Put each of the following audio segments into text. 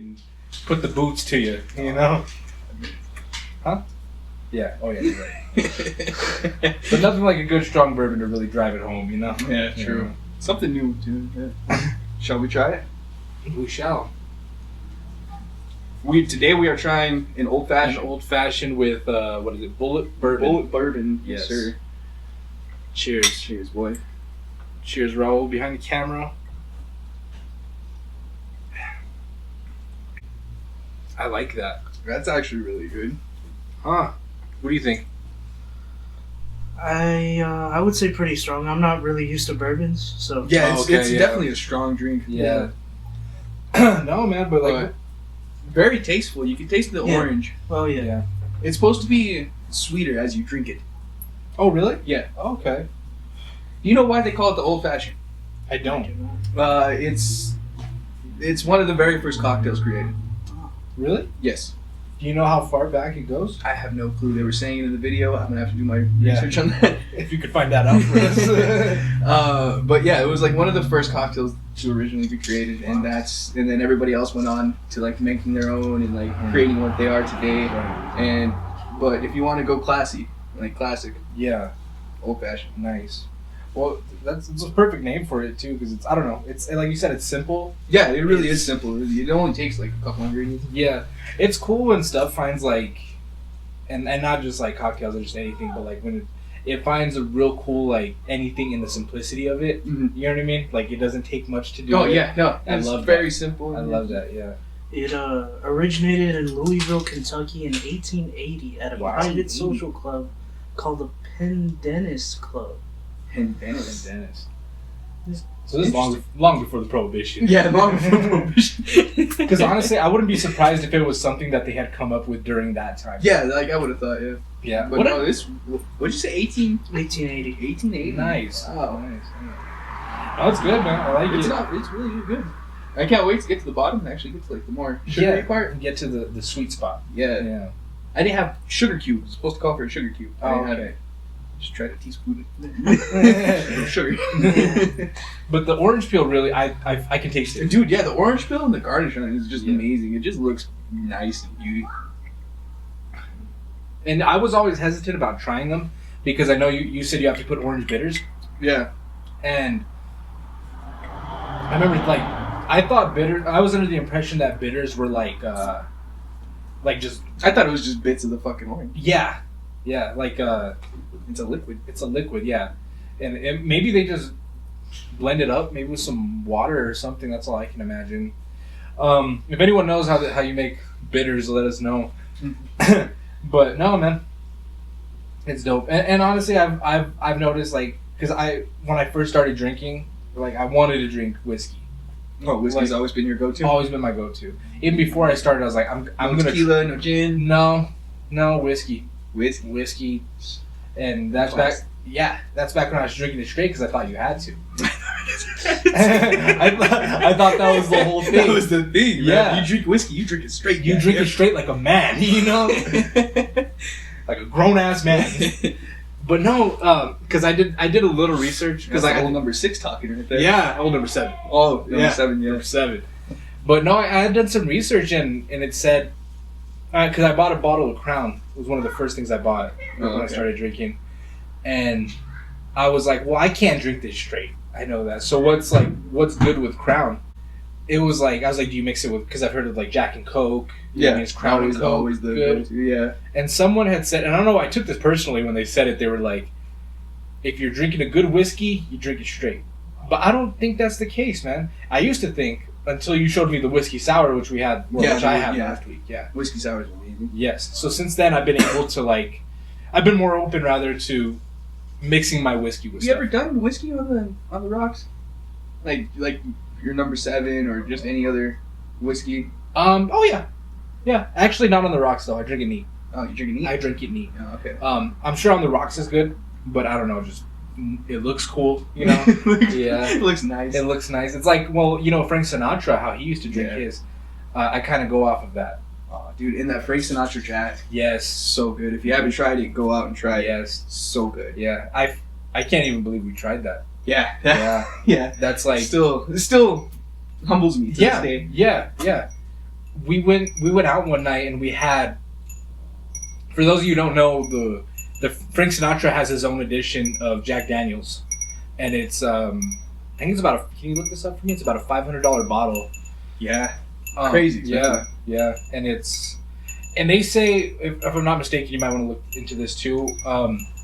and put the boots to you, you know? Huh? Yeah. Oh, yeah, you're right. But nothing like a good, strong bourbon to really drive it home, you know? Yeah, true. Something new, too. Yeah. Shall we try it? We shall. Today we are trying an old-fashioned. An old-fashioned with, what is it, Bullet Bourbon. Bullet Bourbon. Yes. Sir. Cheers. Cheers, boy. Cheers, Raul, behind the camera. I like that. That's actually really good. Huh. What do you think? I would say pretty strong. I'm not really used to bourbons, so Yeah, it's definitely a strong drink. Yeah. No, man, but like... very tasteful. You can taste the orange. Oh yeah. It's supposed to be sweeter as you drink it. Oh, really? Yeah. Okay. You know why they call it the old-fashioned? I don't. It's one of the very first cocktails created. Really? Yes. Do you know how far back it goes? I have no clue. They were saying it in the video. I'm gonna have to do my Yeah. research on that. If you could find that out for us. But yeah, it was like one of the first cocktails to originally be created, and then everybody else went on to like making their own and like creating what they are today. But if you want to go classy, like classic, Yeah. old fashioned. Nice. Well, it's a perfect name for it too, because it's, I don't know, it's like you said, it's simple. Yeah, it really is simple. It only takes like a couple ingredients. Yeah, it's cool when stuff finds like, and not just like cocktails or just anything, but like when it finds a real cool like anything in the simplicity of it. Mm-hmm. You know what I mean? Like it doesn't take much to do. Oh it. yeah, no, I it's love very that. simple. I love that. Yeah. It originated in Louisville, Kentucky in 1880 at a private social club called the Pendennis Club. Dennis. So this is long before the Prohibition. Yeah, long before Prohibition. Because honestly, I wouldn't be surprised if it was something that they had come up with during that time. Yeah, like I would have thought. Yeah. Yeah. But no, what'd you say? 1880. 1880. Nice. Wow. Nice. Yeah. Oh, it's good, man. I like it. It's really good. I can't wait to get to the bottom and actually get to like the more sugary part. And get to the sweet spot. Yeah. Yeah. I didn't have sugar cube. I was supposed to call for a sugar cube. I Oh, didn't have okay. it. Just tried a teaspoon of sugar. But the orange peel really, I can taste it. Dude, yeah, the orange peel and the garnish on it is just amazing. It just looks nice and beautiful. And I was always hesitant about trying them because I know you said you have to put orange bitters. Yeah. And I remember like I thought I was under the impression that bitters were like just, I thought it was just bits of the fucking orange. yeah, like It's a liquid. it's a liquid, yeah. And maybe they just blend it up, maybe with some water or something. That's all I can imagine. If anyone knows how you make bitters, let us know. But no, man, it's dope. And honestly, I've noticed like because when I first started drinking, like I wanted to drink whiskey. Oh, whiskey's always been your go-to? Always been my go-to. Even before I started, I was like, I'm gonna tequila, no gin. No, whiskey. Whiskey. And that's Class. back. Yeah, that's back when I was drinking it straight because I thought you had to. I thought that was the whole thing. That was the thing. Yeah. Man. You drink whiskey, you drink it straight. You drink it straight like a man, you know, like a grown ass man. But no, because I did a little research Because because like I old number 6 talking right there. yeah, old number 7. Oh, number 7, yeah. Number 7. But no, I had done some research and it said because I bought a bottle of Crown. It was one of the first things I bought when I started drinking, and I was like, well, I can't drink this straight. I know that. So what's good with Crown? It was like I was like, do you mix it with? Because I've heard of like Jack and Coke. Yeah, it's Crown always, and Coke. always the good. go-to. Yeah. And someone had said, and I don't know why I took this personally when they said it. They were like, if you're drinking a good whiskey, you drink it straight. But I don't think that's the case, man. I used to think until you showed me the whiskey sour, which I had last week. Yeah, Whiskey sour is amazing. Yes. So since then, I've been able to I've been more open rather to mixing my whiskey with Have you stuff. ever done whiskey on the rocks? Like your number 7 or just any other whiskey? Oh yeah. Yeah. Actually, not on the rocks though. I drink it neat. Oh, you drink it neat? I drink it neat. Oh, okay. I'm sure on the rocks is good, but I don't know. Just it looks cool, you know. Yeah. It looks nice. It looks nice. It's like, well, you know, Frank Sinatra, how he used to drink his. I kind of go off of that. Oh, dude, in that Frank Sinatra Jack, Yes. so good. If you haven't tried it, go out and try it. Yes. So good. Yeah. I can't even believe we tried that. Yeah. Yeah. Yeah. That's like It still humbles me to this day. Yeah. we went out one night and we had. For those of you who don't know, the Frank Sinatra has his own edition of Jack Daniels, and it's I think it's about can you look this up for me? It's about a $500 bottle. Yeah. Crazy. Yeah, yeah, and they say, if I'm not mistaken, you might want to look into this too.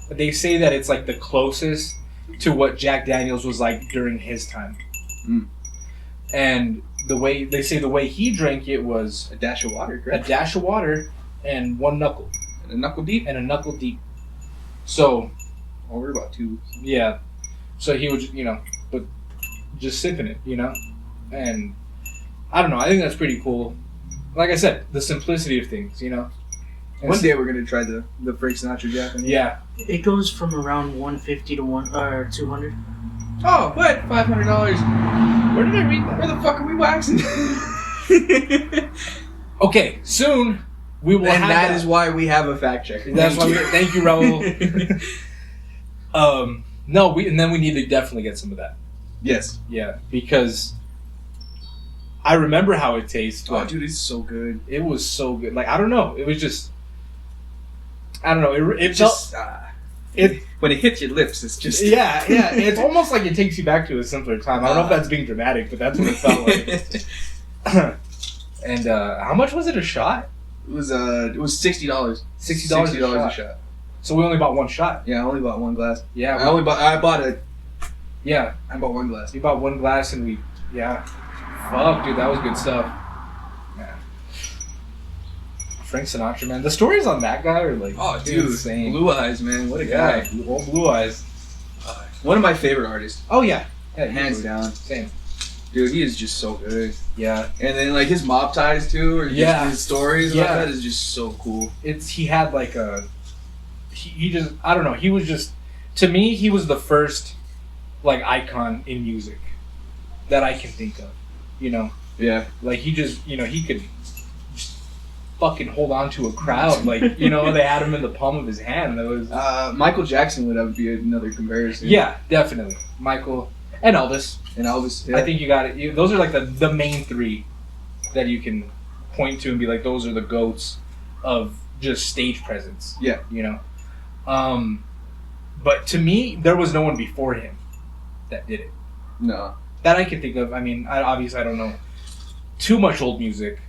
They say that it's like the closest to what Jack Daniels was like during his time, and the way he drank it was a dash of water, correct? A dash of water and one knuckle. And a knuckle deep? And a knuckle deep. So... we're about 2. Yeah. So he would, but just sipping it, And I don't know. I think that's pretty cool. Like I said, the simplicity of things, One day we're going to try the Frank Sinatra Jack. Yeah. It goes from around 150 to 200. Oh, what? $500. Where did I read that? Where the fuck are we waxing? Okay, soon... We will and have that is why we have a fact checker. That's why. Thank you, Raul. No, and then we need to definitely get some of that. Yes. Yeah, because I remember how it tastes. Oh, dude, it's so good. It was so good. Like I don't know. It was just. I don't know. It just. It when it hits your lips, it's just. Yeah. It's almost like it takes you back to a simpler time. I don't know if that's being dramatic, but that's what it felt like. And how much was it a shot? It was $60. $60 a shot. So we only bought one shot. Yeah, I only bought one glass. Yeah, I bought one glass. We bought one glass and fuck, dude, that was good stuff. Yeah. Frank Sinatra, man. The stories on that guy are like, dude, insane. Blue eyes, man. What a guy. Blue eyes. One of my favorite artists. Oh yeah, hands down. Same. Dude, he is just so good. Yeah. And then like his mob ties too, or just his stories about that is just so cool. He had like he just, I don't know, he was just, to me, he was the first like icon in music that I can think of, Yeah. Like he just, he could just fucking hold on to a crowd, like, they had him in the palm of his hand. That was Michael Jackson would be another comparison. Yeah, definitely. Michael and Elvis. Yeah. I think you got it. Those are like the main 3 that you can point to and be like, those are the goats of just stage presence. Yeah. But to me, there was no one before him that did it. No. That I can think of. I mean, obviously I don't know too much old music,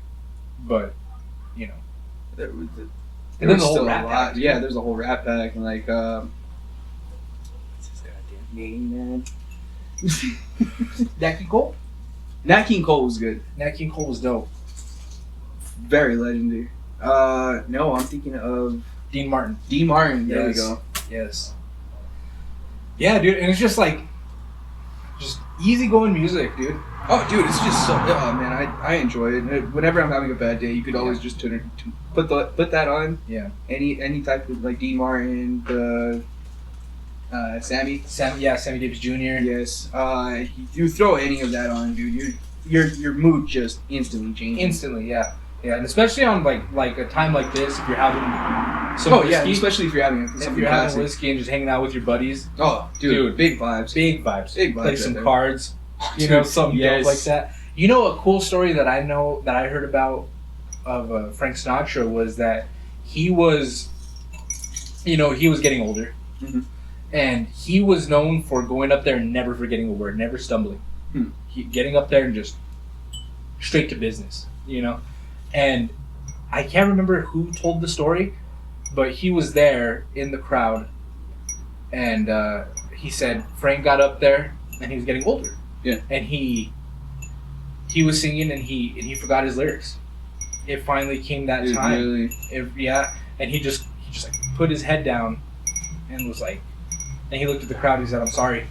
but, There and then the whole rap pack. Yeah, there's a whole rap pack and like, what's his goddamn name, man? Nat King Cole? Nat King Cole was good. Nat King Cole was dope. Very legendary. No, I'm thinking of Dean Martin. Dean Martin. There we go. Yes. Yeah, dude, and it's just like, just easygoing music, dude. Oh, dude, it's just so. Oh man, I enjoy it. Whenever I'm having a bad day, you could always just put that on. Yeah. Any type of like Dean Martin, the Sammy Davis Jr. Yes. You throw any of that on, dude, your mood just instantly changes. Instantly, yeah. Yeah, and especially on like a time like this, if you're having some whiskey, especially if you're having whiskey and just hanging out with your buddies. Oh, dude, big vibes. Play some cards, dude, something dope like that. A cool story that I heard about of Frank Sinatra was that he was getting older, and he was known for going up there and never forgetting a word, never stumbling. Getting up there and just straight to business, And I can't remember who told the story, but he was there in the crowd, and he said Frank got up there and he was getting older. Yeah. And he was singing and he forgot his lyrics. It finally came that time. Really? And he just like put his head down and was like, and he looked at the crowd. He said, "I'm sorry."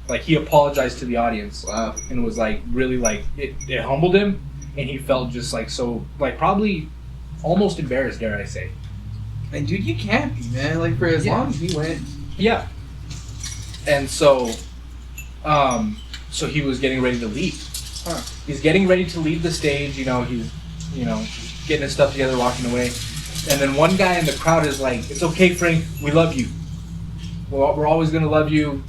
Like he apologized to the audience. Wow. And was like really like it humbled him. And he felt just like so, like probably almost embarrassed, dare I say. And dude, you can't be, man. Like for as long as he went. Yeah. And so he was getting ready to leave. He's getting ready to leave the stage. He's getting his stuff together, walking away. And then one guy in the crowd is like, "It's okay, Frank. We love you. We're always gonna love you.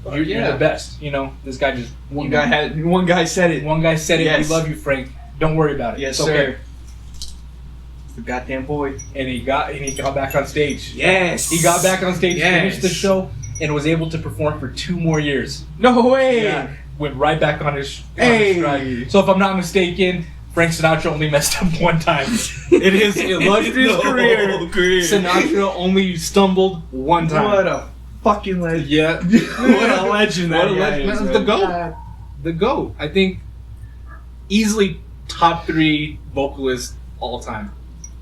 You're the best." This guy just one guy said it. One guy said it. Yes. "We love you, Frank. Don't worry about it. Yes, it's sir. okay. It's the goddamn boy. And he got back on stage. Yes. He got back on stage, Yes. finished the show, and was able to perform for 2 more years. No way. Yeah. Went right back on his Hey. stride. So if I'm not mistaken, Frank Sinatra only messed up one time. In his illustrious career, Sinatra only stumbled one time. What a fucking legend. Yeah. What a legend that What a guy legend. is, Man, man. the GOAT. The GOAT. I think easily top 3 vocalist all time.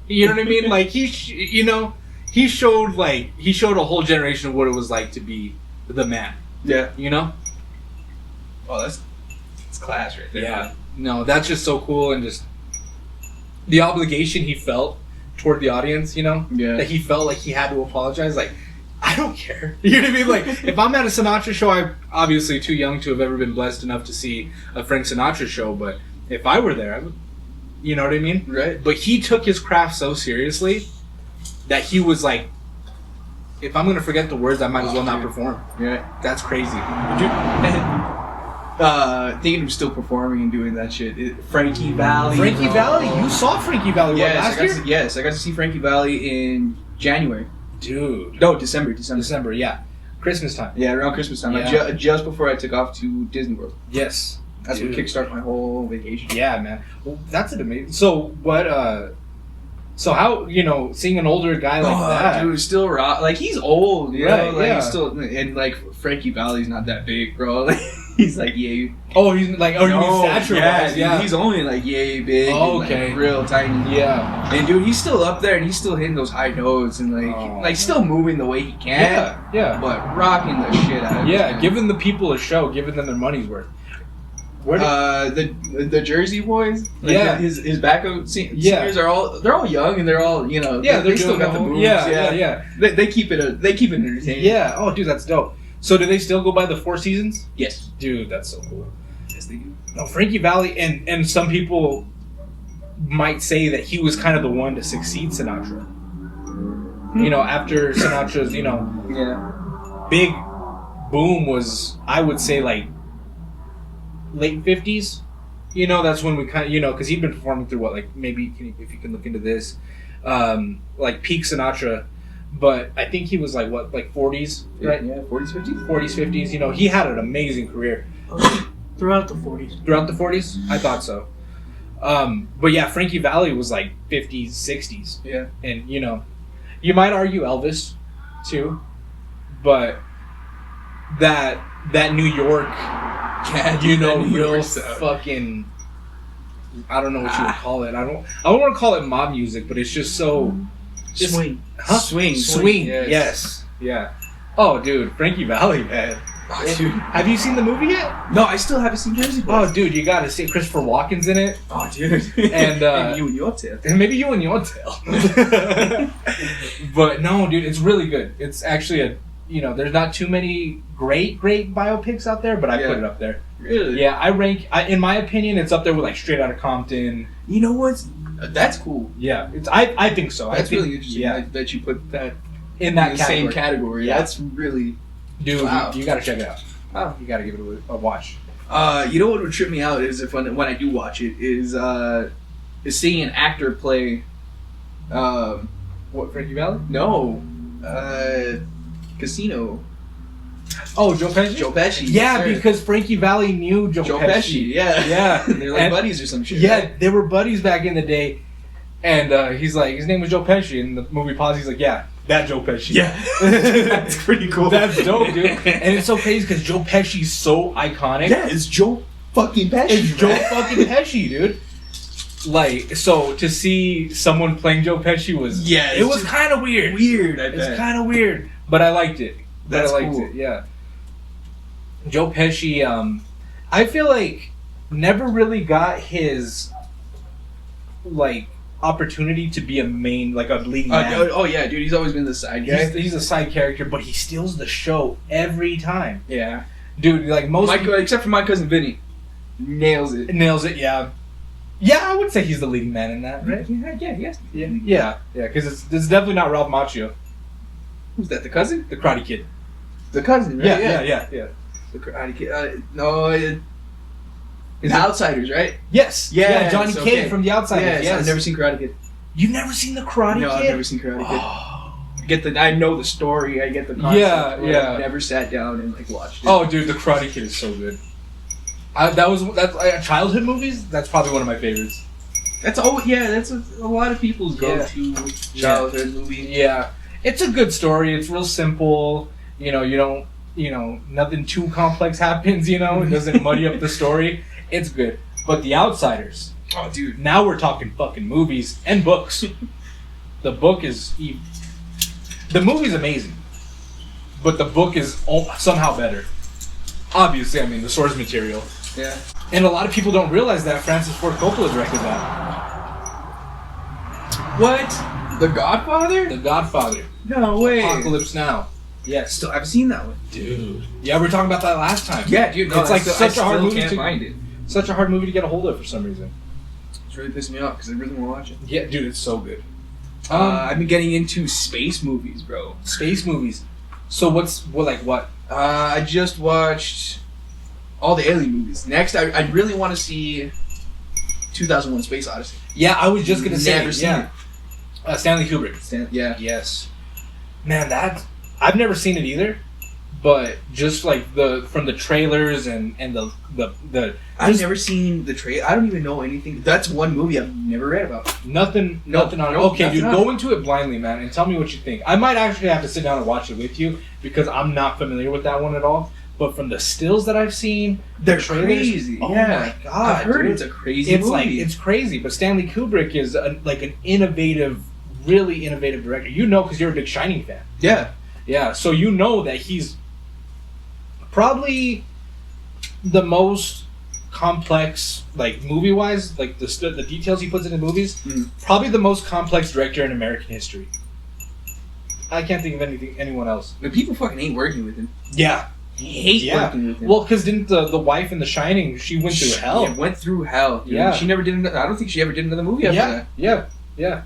You know what I mean? Like he showed a whole generation of what it was like to be the man. Yeah. You know? Oh, that's class right there. Yeah. No, that's just so cool, and just the obligation he felt toward the audience, you know? Yeah. That he felt like he had to apologize. Like, I don't care. You know what I mean? Like, if I'm at a Sinatra show, I'm obviously too young to have ever been blessed enough to see a Frank Sinatra show, but if I were there, I would, you know what I mean? Right. But he took his craft so seriously that he was like, if I'm going to forget the words, I might as well not perform. Yeah. That's crazy. Thinking of still performing and doing that shit. Frankie Valli. Frankie bro. Valley? You saw Frankie Valley Yes, last year? yes, I got to see Frankie Valli in January. Dude. No, December. December, yeah. Christmas time. Yeah, around Christmas time. Yeah. Just before I took off to Disney World. Yes. That's what kickstarted my whole vacation. Yeah, man. Well, that's an amazing. So what? So how seeing an older guy like that? Dude, still raw. Like he's old, you Right, know. Like yeah. he's still, and like Frankie Valli's not that big, bro. Like, he's like yay. Oh, he's like you mean stature wise? Yeah. He's only like yay big. Oh, and, okay. like, real tiny. Yeah. And dude, he's still up there, and he's still hitting those high notes, and like still moving the way he can. Yeah. Yeah. But rocking the shit out of it. Yeah. man. Giving the people a show, giving them their money's worth. Where did, the Jersey boys, like Yeah. his backup singers are all young, and they're all they still got the moves. Yeah. They keep it entertaining. Yeah. Oh, dude, that's dope. So do they still go by the 4 Seasons? Yes. Dude, that's so cool. Yes, they do. No, Frankie Valli, and some people might say that he was kind of the one to succeed Sinatra. After Sinatra's, Yeah. big boom was, I would say, like, late 50s. That's when we kind of, because he'd been performing through what, like, maybe, if you can look into this, like, peak Sinatra. But I think he was, like, what, like 40s, right? Yeah, 40s, 50s? 40s, 50s. He had an amazing career. Throughout the 40s. Throughout the 40s? I thought so. But yeah, Frankie Valli was like 50s, 60s. Yeah. And, you might argue Elvis, too. But that New York, that New real York stuff. fucking, I don't know what you would call it. I don't want to call it mob music, but it's just so... Swing. Huh? Swing. Yes. Yes. Yeah. Oh, dude, Frankie Valli, man. Oh, dude. Have you seen the movie yet? No, I still haven't seen Jersey Boys. Oh, dude, you gotta see. Christopher Walken's in it. Oh, dude. And, you and your tail. And maybe you and your tail. But no, dude, it's really good. It's actually there's not too many great biopics out there, but I put it up there. Really? Yeah, in my opinion, it's up there with like Straight Outta Compton. You know what? That's cool. Yeah, I think so. That's I think, really interesting. Yeah, that you put that in that the same category. Yeah. That's really. Dude, wow. you gotta check it out. Oh. You gotta give it a watch. You know what would trip me out is when I do watch it is seeing an actor play. What, Frankie Valli? No, Casino. Oh, Joe Pesci. Joe Pesci. Yeah, yes, sir. because Frankie Valli knew Joe Pesci. Yeah, Yeah. They're like And- buddies or some shit. Yeah, right? they were buddies back in the day, and he's like, his name was Joe Pesci, and the movie pauses. He's like, yeah, that Joe Pesci. Yeah. That's pretty cool. That's dope, dude. And it's so crazy because Joe Pesci's so iconic. Yeah, it's Joe fucking Pesci. It's Joe man. fucking Pesci, dude. Like, so to see someone playing Joe Pesci was it was kind of weird. Weird, I It's bet. kind of weird, but I liked it. That's I liked cool. it. Yeah. Joe Pesci, I feel like never really got his like opportunity to be a main, like a leading man. Oh yeah, dude, he's always been the side guy. He's a side character, but he steals the show every time. Yeah, Dude, like most except for my cousin Vinny, nails it. nails it. Yeah, I would say he's the leading man in that, right? Yeah. Because it's definitely not Ralph Macchio, Who's that? The cousin? the Karate Kid. The cousin, right? Yeah. The Karate Kid. No, The Outsiders, right? Yes. Yeah, Johnny it's Cage okay. from The Outsiders. Yes. I've never seen Karate Kid. You've never seen the Karate Kid? No, I've never seen Karate Kid. Oh. I know the story. I get the concept. Yeah, yeah. I've never sat down and like watched it. Oh, dude, the Karate Kid is so good. That's childhood movies. That's probably one of my favorites. That's a lot of people's go-to childhood movie. Yeah, it's a good story. It's real simple. You don't. Nothing too complex happens. It doesn't muddy up the story. It's good. But The Outsiders. Oh, dude. Now we're talking fucking movies and books. The book is. The movie's amazing, but the book is somehow better. Obviously, I mean the source material. Yeah. And a lot of people don't realize that Francis Ford Coppola directed that. What? The Godfather? The Godfather. No way. Apocalypse Now. Yes. Still, I've seen that one. Dude. Yeah, we were talking about that last time. Yeah, dude. No, it's like such a hard movie can't to find it. Such a hard movie to get a hold of for some reason. It's really pissing me off because I really want to watch it. Yeah, dude, it's so good. I've been getting into space movies, bro. Space movies. So what? I just watched all the Alien movies. Next, I really want to see 2001: Space Odyssey. Yeah, I was just gonna say. Never seen it. Stanley Kubrick. Yeah. Yes. Man, I've never seen it either. But just like from the trailers and the I've never seen the trailer. I don't even know anything. That's one movie I've never read about. Nothing on it. Okay, dude, go into it blindly, man, and tell me what you think. I might actually have to sit down and watch it with you because I'm not familiar with that one at all. But from the stills that I've seen, they're trailers, crazy. Oh yeah. my god, I've heard dude. it's a crazy movie. It's crazy. But Stanley Kubrick is an innovative, really innovative director. Because you're a big Shining fan. Yeah. Yeah. So that he's probably the most complex, like movie-wise, like the details he puts into movies. Probably the most complex director in American history. I can't think of anyone else. But people fucking hate working with him. Yeah, Hate working with him. Well, because didn't the wife in The Shining? She went through hell. Yeah, went through hell. Dude. Yeah, she never did. I don't think she ever did another movie after that. Yeah.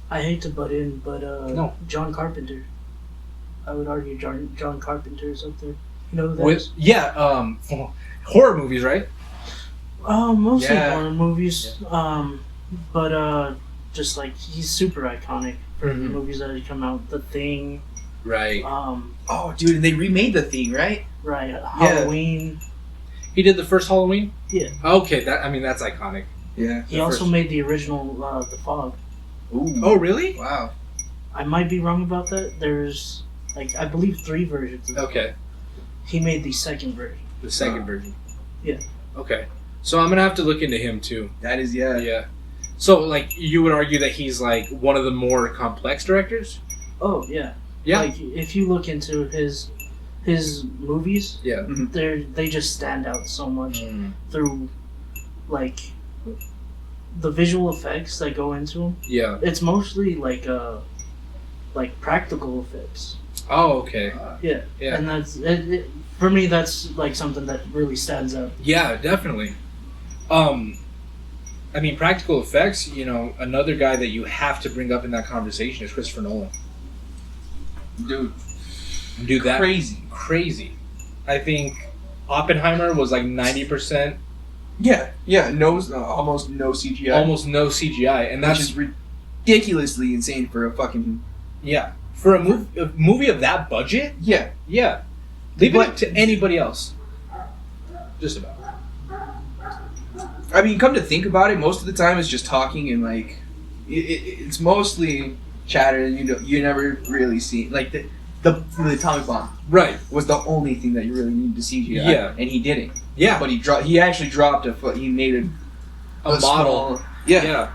I hate to butt in, but No. John Carpenter. I would argue John Carpenter is up there. You know who that is? Horror movies, right? Mostly horror movies. But just like he's super iconic for the movies that have come out. The Thing. Right. Oh, dude, and they remade The Thing, right? Right. Halloween. He did the first Halloween? Yeah. Okay, that's iconic. Yeah. He also made the original The Fog. Ooh. Oh, really? Wow. I might be wrong about that. There's I believe 3 versions of it. Okay. He made the second version. The second version. Yeah. Okay. So I'm gonna have to look into him too. That is yeah. So you would argue that he's one of the more complex directors? Oh yeah. Yeah. If you look into his movies, yeah, they just stand out so much through the visual effects that go into them. Yeah. It's mostly practical effects. Oh, okay. Yeah. And that's it, for me. That's something that really stands out. Yeah, definitely. I mean, practical effects. Another guy that you have to bring up in that conversation is Christopher Nolan. Dude, that crazy. I think Oppenheimer was 90%. Yeah. Almost no CGI. Almost no CGI, and that's just ridiculously insane for a fucking for a movie of that budget. Yeah. Leave it up to anybody else. Just about. I mean, come to think about it, most of the time it's just talking and it's mostly chatter. You never really see the atomic bomb. Right. Was the only thing that you really needed to CGI. Yeah. And he didn't. Yeah. But he actually dropped he made a model. Small, yeah.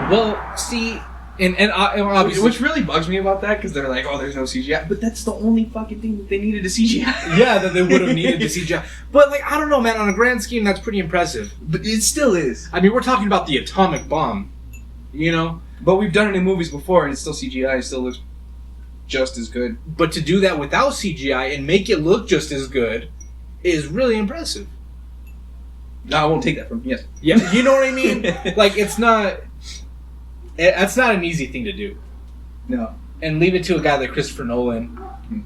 Well, see, and obviously, which really bugs me about that because they're like, oh, there's no CGI, but that's the only fucking thing that they needed to CGI. Yeah, that they would have needed to CGI. But I don't know, man. On a grand scheme, that's pretty impressive. But it still is. I mean, we're talking about the atomic bomb. But we've done it in movies before, and it's still CGI. It still looks just as good. But to do that without CGI and make it look just as good is really impressive. No, I won't take that from you. Yes. Yeah, you know what I mean? It's not... That's not an easy thing to do. No. And leave it to a guy like Christopher Nolan.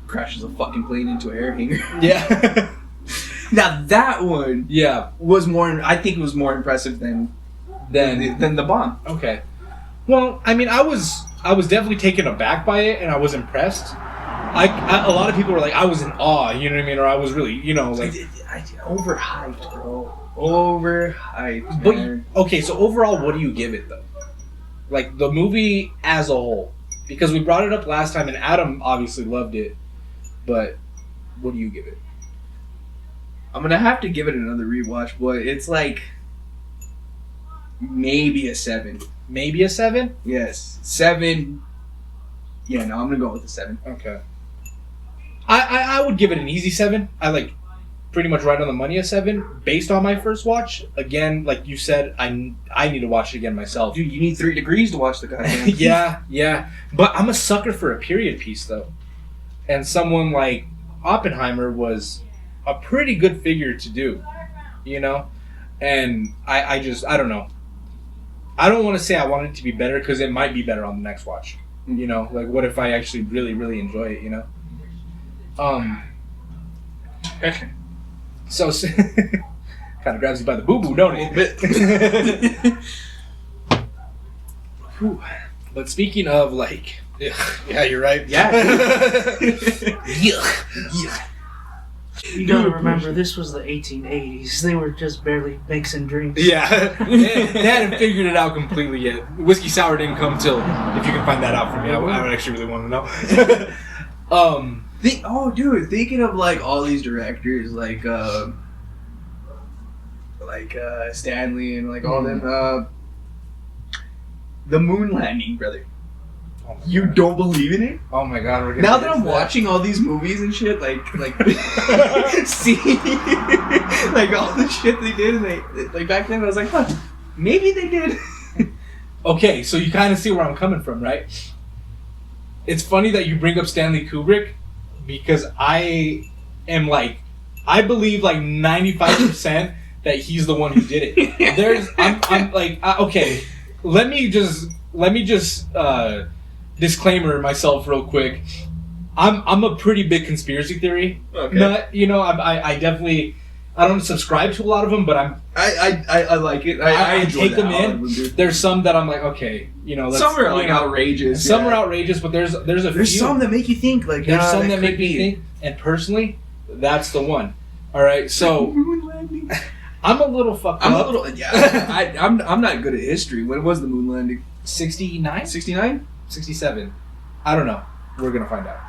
Crashes a fucking plane into an air hanger. Yeah. Now that one Yeah. was more. I think it was more impressive than the bomb. Okay. Well, I mean, I was definitely taken aback by it, and I was impressed. A lot of people were like, I was in awe, you know what I mean, or I was really, you know, like overhyped, bro. Overhyped. But okay, so overall, what do you give it though? Like the movie as a whole, because we brought it up last time, and Adam obviously loved it. But what do you give it? I'm gonna have to give it another rewatch, but it's like maybe a 7. Maybe a 7? Yes, 7. Yeah, no, I'm gonna go with a 7. Okay. I would give it an easy 7. I like pretty much right on the money a 7 based on my first watch. Again, like you said, I need to watch it again myself. Dude, you need 3 degrees to watch the goddamn. Yeah. But I'm a sucker for a period piece though, and someone like Oppenheimer was a pretty good figure to do, you know, and I don't know. I don't want to say I want it to be better because it might be better on the next watch. You know, like what if I actually really, really enjoy it, you know? So kind of grabs you by the boo-boo, don't it? Whew. But speaking of like, yeah, you're right. Yeah. You gotta remember, this was the 1880s. They were just barely mixing drinks. Yeah, they hadn't figured it out completely yet. Whiskey sour didn't come till, if you can find that out for me, I would actually really want to know. Dude, thinking of like all these directors, like Stanley and like all them, the moon landing, brother. Oh you God. Don't believe in it? Oh my God! Now that I'm watching all these movies and shit, like see, like all the shit they did, and they like back then, I was like, huh, maybe they did. Okay, so you kind of see where I'm coming from, right? It's funny that you bring up Stanley Kubrick because I believe like 95% that he's the one who did it. I'm like, okay, let me just disclaimer myself real quick. I'm a pretty big conspiracy theory nut. You know, I definitely I don't subscribe to a lot of them, but I like it. I enjoy take them in. There's some that I'm like, okay, you know, some are like outrageous. Some are outrageous, but there's few. Some that make you think. Like there's some that make me think, and personally, that's the one. All right, so I'm a little fucked up. I'm not good at history. When was the moon landing? 69? 69? 67. I don't know. We're gonna find out.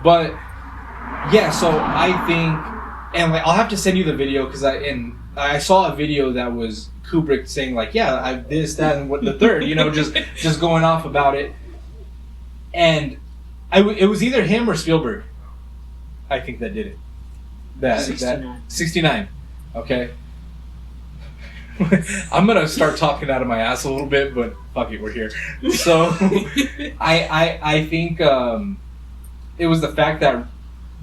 But yeah, so I think, and like I'll have to send you the video because I saw a video that was Kubrick saying like, yeah, I this, that, and what the third, you know, just going off about it, and it was either him or Spielberg, I think that did it. That 69. Okay. I'm gonna start talking out of my ass a little bit, but fuck it, we're here. So I think it was the fact that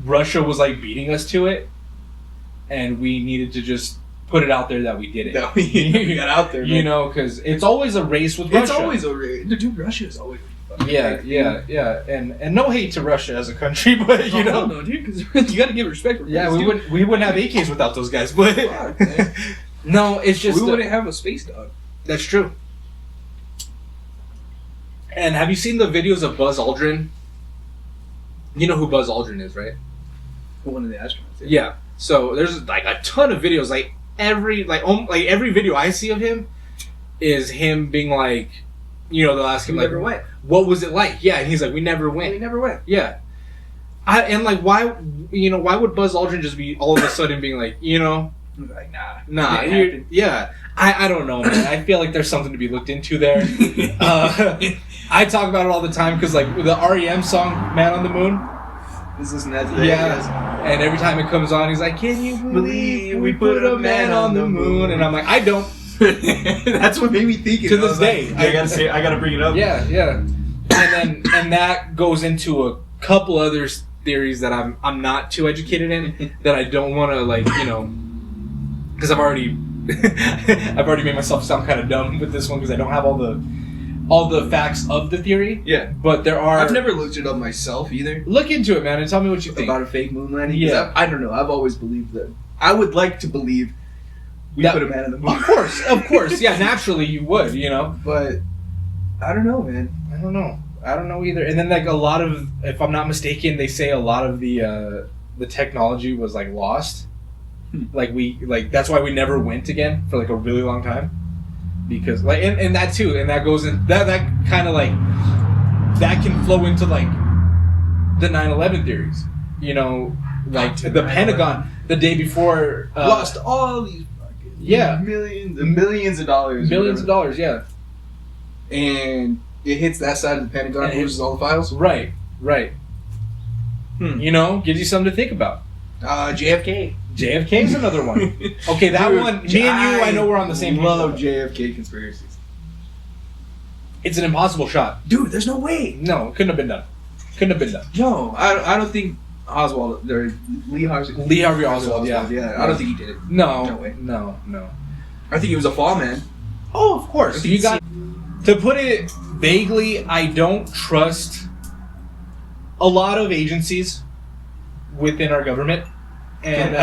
Russia was like beating us to it, and we needed to just put it out there that we did it. That we got out there, man. You know, because it's always a race with Russia. It's always a race. Dude, Russia is always. Yeah, and no hate to Russia as a country, but you know, no, dude, because you got to give respect. Yeah, we wouldn't have AKs without those guys, but. Fuck, man. No, it's just... We wouldn't have a space dog. That's true. And have you seen the videos of Buzz Aldrin? You know who Buzz Aldrin is, right? One of the astronauts. Yeah. So there's like a ton of videos. Like every video I see of him is him being like, you know, they'll ask him like, never went. What was it like? Yeah, and he's like, we never went. We never went. Yeah. And like, why would Buzz Aldrin just be all of a sudden being like, you know... Like, nah. Yeah. I don't know, man. I feel like there's something to be looked into there. I talk about it all the time because, like, the REM song, Man on the Moon. Just listen to that today. Yeah. And every time it comes on, he's like, can you believe we put a man on the moon? And I'm like, I don't. That's what made me think it. To this day. I gotta bring it up. Yeah. And that goes into a couple other theories that I'm not too educated in that I don't want to, like, you know... Because I've already made myself sound kind of dumb with this one because I don't have all the facts of the theory. Yeah, but there are. I've never looked it up myself either. Look into it, man, and tell me what you think about a fake moon landing. Yeah, I don't know. I've always believed that I would like to believe we put a man in the moon. Of course, yeah. Naturally, you would, But I don't know, man. I don't know either. And then like a lot of, if I'm not mistaken, they say a lot of the technology was like lost. Like that's why we never went again for like a really long time, because like and that too, and that goes in that kind of like that can flow into like the 9/11 theories. Like the Pentagon the day before lost all these fucking millions of dollars. Millions of dollars, yeah. And it hits that side of the Pentagon and loses all the files? Right. Gives you something to think about. JFK. JFK is another one. Okay, that Dude, one, me and you, I know we're on the same page. I love JFK conspiracies. It's an impossible shot. Dude, there's no way. No, it couldn't have been done. No, I don't think Oswald, Lee Harvey Oswald, yeah. I don't think he did it. No way. No. I think he was a fall man. Oh, of course. You got to put it vaguely. I don't trust a lot of agencies within our government, and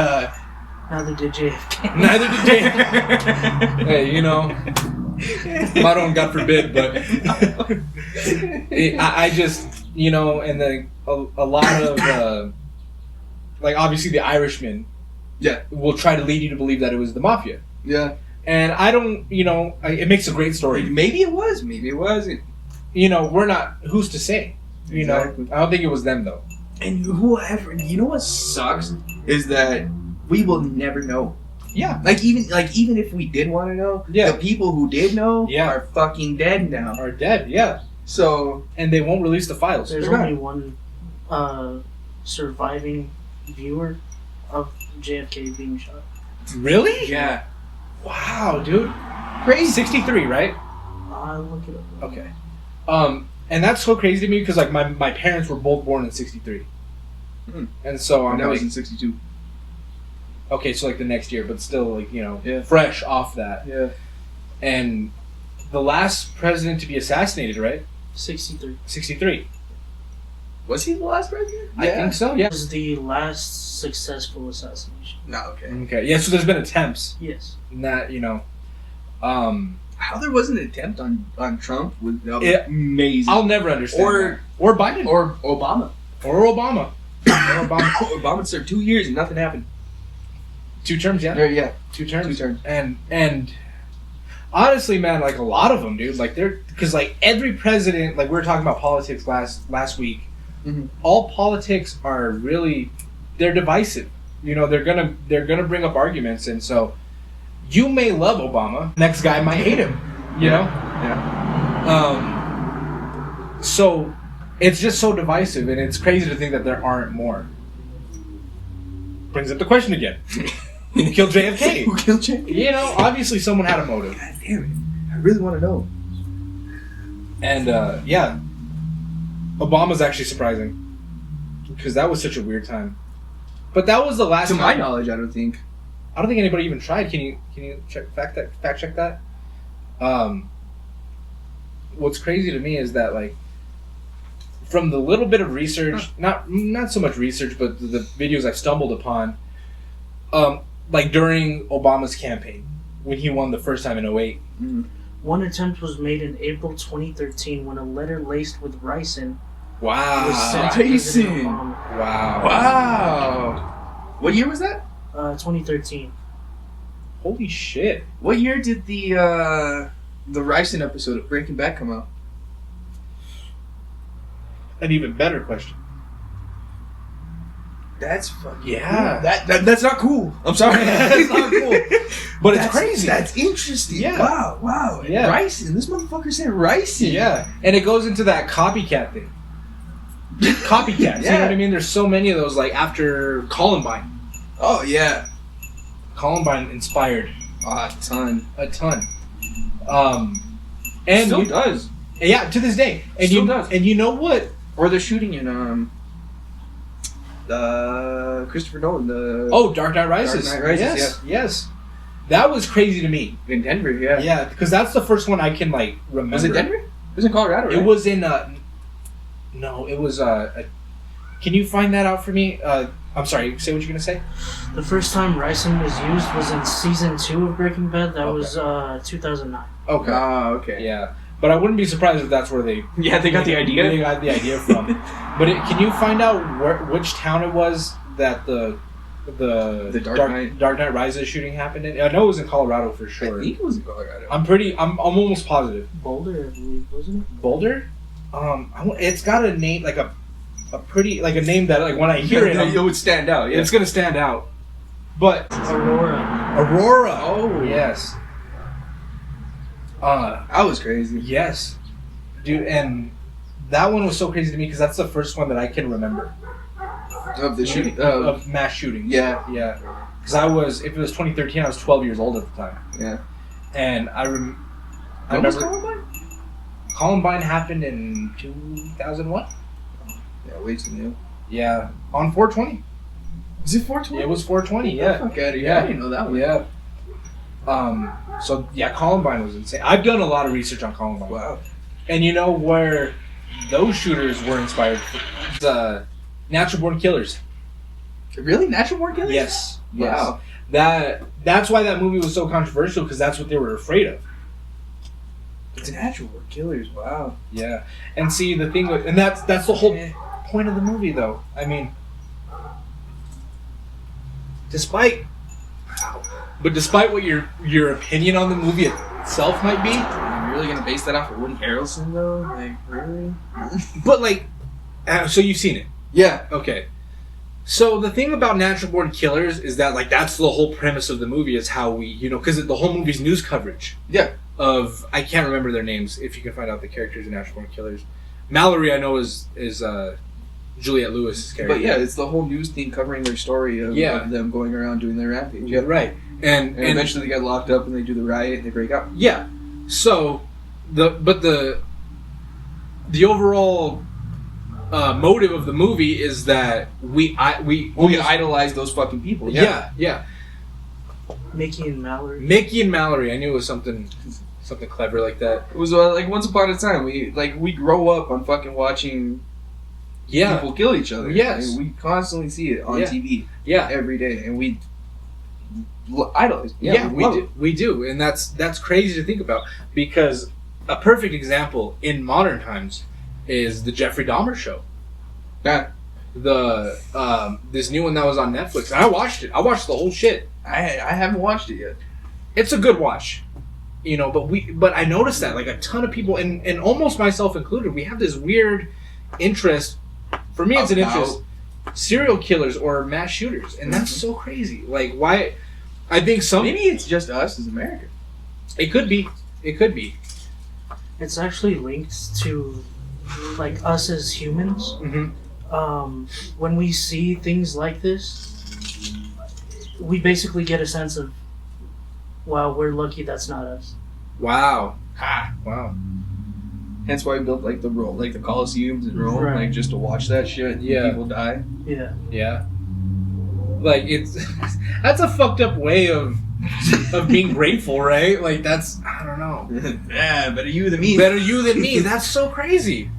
neither did JFK. Hey, my own, God forbid, but I just, and then a lot of like obviously the Irishmen, will try to lead you to believe that it was the mafia. Yeah. And I don't, it makes a great story. Maybe it was, maybe it wasn't. We're not, who's to say? Exactly. I don't think it was them though. And whoever, what sucks is that we will never know. Yeah. Even if we did want to know, the people who did know are fucking dead now. Are dead, yeah. So, and they won't release the files. There's only one surviving viewer of JFK being shot. Really? Yeah. Wow, dude. Crazy. 63, right? I'll look it up. Okay. And that's so crazy to me because like my parents were both born in 63. And so I'm that was in 62. Okay, so like the next year, but still like, fresh off that. Yeah. And the last president to be assassinated, right? 63. 63. Was he the last president? I think so, yeah. It was the last successful assassination. No, okay. Okay, yeah, so there's been attempts. Yes. Not, how there wasn't an attempt on Trump was amazing. I'll never understand or Biden. Or Obama. Obama served 2 years and nothing happened. 2 terms, yeah? Yeah. 2 terms. 2 terms. And honestly, man, like a lot of them, dude, like because like every president, like we were talking about politics last week, all politics are really, they're divisive. They're gonna bring up arguments, and so you may love Obama, next guy might hate him. You know? Yeah. So it's just so divisive, and it's crazy to think that there aren't more. Brings up the question again. Who killed JFK? Who killed JFK? Obviously someone had a motive. God damn it. I really want to know. And, Obama's actually surprising. Because that was such a weird time. But that was the last time. To my knowledge, I don't think anybody even tried. Can you fact check that? What's crazy to me is that, like, from the little bit of research, not so much research, but the videos I've stumbled upon, like during Obama's campaign, when he won the first time in 2008. Mm-hmm. One attempt was made in April 2013 when a letter laced with ricin was sent to Ricin. President Obama. Wow. What year was that? 2013. Holy shit. What year did the ricin episode of Breaking Bad come out? An even better question. That's fucking yeah. Cool. That's not cool. I'm sorry. That's not cool. But it's crazy. That's interesting. Yeah. Wow. And yeah. Ricin. This motherfucker said ricin. Yeah. And it goes into that copycat thing. Copycats. Yeah. You know what I mean? There's so many of those, like after Columbine. Oh yeah. Columbine inspired a ton. And Still does. Yeah, to this day. And Still does. And you know what? Or the shooting in Christopher Nolan. Dark Knight Rises. Dark Knight Rises. Yes. That was crazy to me. In Denver, yeah. Yeah, because that's the first one I can like remember. Was it Denver? It was in Colorado, right? It was in no, it was can you find that out for me? I'm sorry. Say what you're gonna say. The first time ricin was used was in season 2 of Breaking Bad. That was 2009. Okay. Okay. Yeah, but I wouldn't be surprised if that's where they got the idea. They got the idea from. But can you find out which town it was that the Dark Knight Rises shooting happened in? I know it was in Colorado for sure. I think it was in Colorado. I'm almost positive. Boulder, I believe, wasn't it? Boulder? It's got a name like a pretty like a name that like when I hear it would stand out. Yeah. it's gonna stand out. But Aurora. Oh yes. That was crazy. Yes, dude, and that one was so crazy to me because that's the first one that I can remember Of the shooting. of mass shootings. Yeah. Yeah. Because if it was 2013, I was 12 years old at the time. Yeah. And I When was remember Columbine? Columbine happened in 2001. Yeah, way too new. Yeah, on 420. Is it 420? It was 420. Get the Yeah. fuck out of here. Yeah. I didn't know that one. Yeah. So yeah, Columbine was insane. I've done a lot of research on Columbine. Wow. And you know where those shooters were inspired from? The Natural Born Killers. Really? Natural Born Killers? Yes. Wow. That's why that movie was so controversial, because that's what they were afraid of. It's Natural Born Killers. Wow. Yeah. And see, the thing with, and that's the whole point of the movie, though. I mean, despite what your opinion on the movie itself might be, Are you really gonna base that off of Woody Harrelson though? Like, really? but like, so you've seen it. Yeah. Okay. So the thing about Natural Born Killers is that like that's the whole premise of the movie, is how we, because the whole movie's news coverage. Yeah. Of, I can't remember their names. If you can find out the characters in Natural Born Killers, Mallory I know is Juliette Lewis's character. But yeah, it's the whole news thing covering their story of them going around doing their rampage. Yeah. Right. And eventually they get locked up and they do the riot and they break up. Yeah. So the overall motive of the movie is that we idolize those fucking people. Yeah. Yeah. Mickey and Mallory. I knew it was something clever like that. It was like Once Upon a Time. We grow up on fucking watching people kill each other. Yes. And we constantly see it on TV. Yeah. Every day, and we idolize. Yeah, we do, and that's crazy to think about, because a perfect example in modern times is the Jeffrey Dahmer show. Yeah. The this new one that was on Netflix. And I watched it. I watched the whole shit. I haven't watched it yet. It's a good watch, but I noticed that like a ton of people, and almost myself included, we have this weird interest. For me, it's an interest. Serial killers or mass shooters, and that's so crazy. Like, why? I think maybe it's just us as Americans. It could be. It's actually linked to like us as humans. Mm-hmm. When we see things like this, we basically get a sense of, wow, we're lucky that's not us. Wow. Wow. Hence why we built like the Colosseums in Rome, Right. like just to watch that shit. Yeah. People die. Yeah. Yeah. Like, that's a fucked up way of being grateful, right? Like, that's, I don't know. Yeah, better you than me. Better you than me. That's so crazy.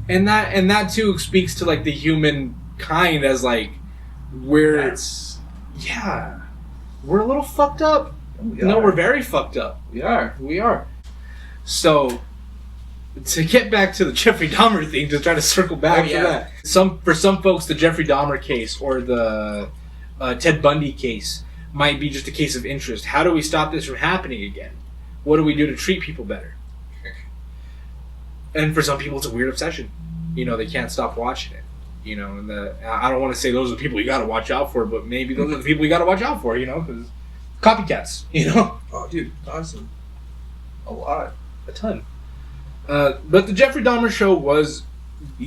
And that too speaks to like the human kind as like we're a little fucked up. We're very fucked up. We are. So to get back to the Jeffrey Dahmer thing, to try to circle back to that. For some folks, the Jeffrey Dahmer case or the Ted Bundy case might be just a case of interest. How do we stop this from happening again? What do we do to treat people better? And for some people, it's a weird obsession. They can't stop watching it. And I don't want to say those are the people you got to watch out for, but maybe those are the people you got to watch out for. Because copycats. Oh, dude, awesome. A lot, a ton. But the Jeffrey Dahmer show was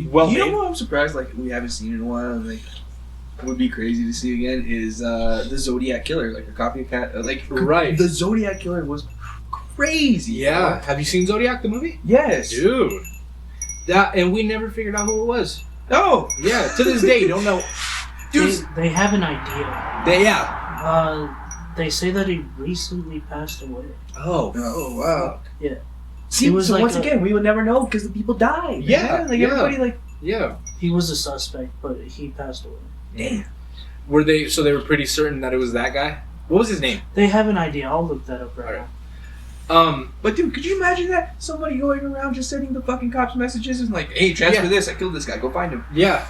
well made. You know what I'm surprised we haven't seen in a while, and would be crazy to see again is the Zodiac Killer, like a copycat. Right. The Zodiac Killer was crazy. Yeah. Bro. Have you seen Zodiac the movie? Yes, dude. And we never figured out who it was. No. Yeah. To this day, you don't know. Dude, they have an idea. They say that he recently passed away. Oh wow. Yeah. See, so once again, we would never know because the people died. Yeah. Man. Everybody Yeah. He was a suspect, but he passed away. Damn. Were they? So they were pretty certain that it was that guy. What was his name? They have an idea. I'll look that up right now. But dude, could you imagine that? Somebody going around just sending the fucking cops messages and like, hey, transfer this, I killed this guy, go find him. Yeah.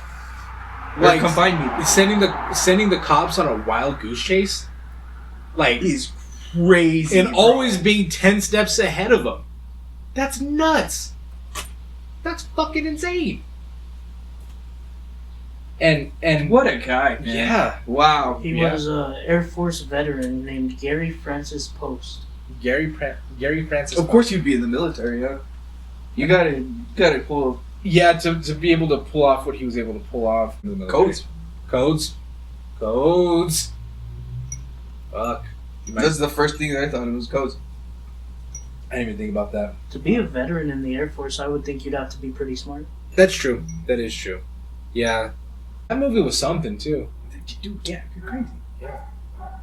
Like, come find me. Sending the cops on a wild goose chase, like, is crazy. and always being 10 steps ahead of them. That's nuts. That's fucking insane. And what a guy, man. Yeah. Wow. He was an Air Force veteran named Gary Francis Post. Gary Francis. Of course, you'd be in the military, huh? You gotta pull. Yeah, to be able to pull off what he was able to pull off. In the military. Codes. Fuck. That's the first thing that I thought. It was codes. I didn't even think about that. To be a veteran in the Air Force, I would think you'd have to be pretty smart. That's true. That is true. Yeah. That movie was something, too. Dude, yeah, you're crazy. Yeah.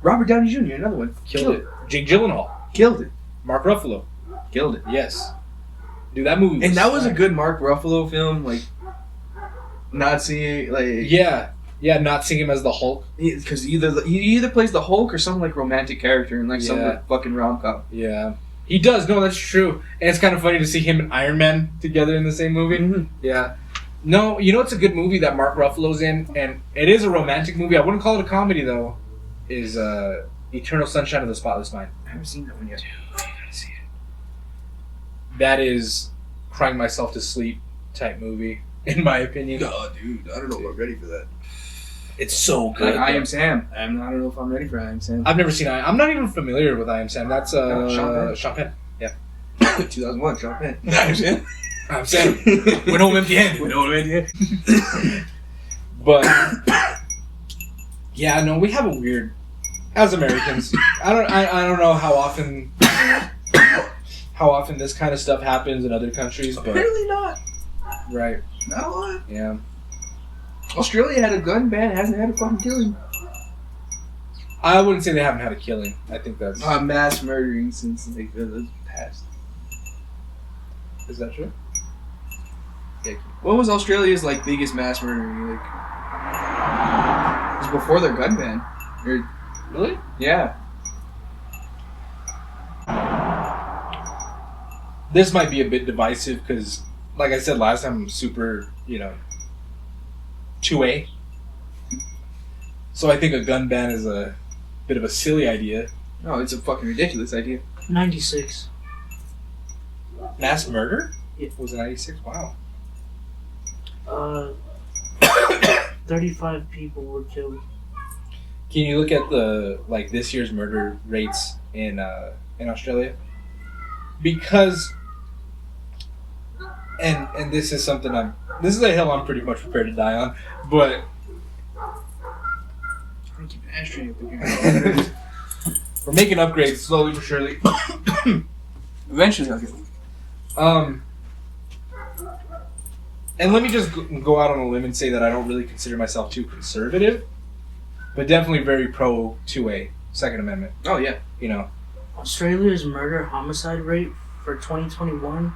Robert Downey Jr., another one. Killed it. Jake Gyllenhaal. Killed it. Mark Ruffalo. Killed it. Yes. Dude, that movie was And that was a sick. good Mark Ruffalo film, like, not seeing, like... Yeah, not seeing him as the Hulk. Because he either plays the Hulk or some, like, romantic character in, like, some Yeah. fucking rom-com. Yeah. He does, no, that's true. And it's kind of funny to see him and Iron Man together in the same movie. Mhm. Yeah. No, you know it's a good movie that Mark Ruffalo's in, and it is a romantic movie. I wouldn't call it a comedy, though, is Eternal Sunshine of the Spotless Mind. I haven't seen that one yet. Dude, you gotta see it. That is crying myself to sleep type movie, in my opinion. Oh, dude, I don't know if I'm ready for that. It's so good. Like, I Am Sam. I don't know if I'm ready for I Am Sam. I've never seen I'm not even familiar with I Am Sam. That's Sean Penn. Yeah. 2001, Sean Penn. I Am Sam. I'm Sam. Went home empty-handed. But yeah, no, we have a weird, as Americans. I don't know how often this kind of stuff happens in other countries, but Apparently not. right, Not a lot. yeah. Australia had a gun ban, hasn't had a fucking killing. I wouldn't say they haven't had a killing. I think that's Mass murdering since like the past. is that true? Yeah. What was Australia's like biggest mass murdering? Like, it was before their gun ban. Or, Really? yeah. This might be a bit divisive because, like I said last time, I'm super, 2A. So I think a gun ban is a bit of a silly idea. No, it's a fucking ridiculous idea. 96. Mass murder? Yeah. Was it 96? Wow. 35 people were killed. Can you look at this year's murder rates in Australia? Because, and this is something this is a hill I'm pretty much prepared to die on, but I'm keeping an ashtray up in here. we're making upgrades slowly but surely. Eventually I'll get one. And let me just go out on a limb and say that I don't really consider myself too conservative, but definitely very pro 2A, Second Amendment. Oh, yeah. Australia's murder homicide rate for 2021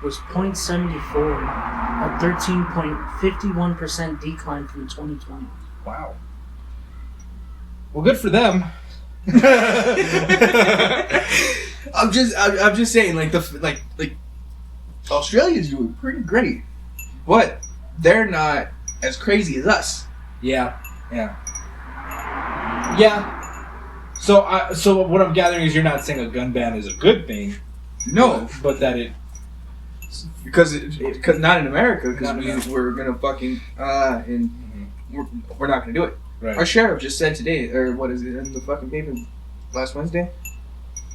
was 0.74, a 13.51% decline from 2020. Wow. Well, good for them. I'm just saying, like Australia's doing pretty great, but they're not as crazy as us. Yeah. So what I'm gathering is you're not saying a gun ban is a good thing. No, but that it because not in America, Not in because America. we're gonna fucking and we're not gonna do it. right. Our sheriff just said today, or what is it in the fucking paper last Wednesday?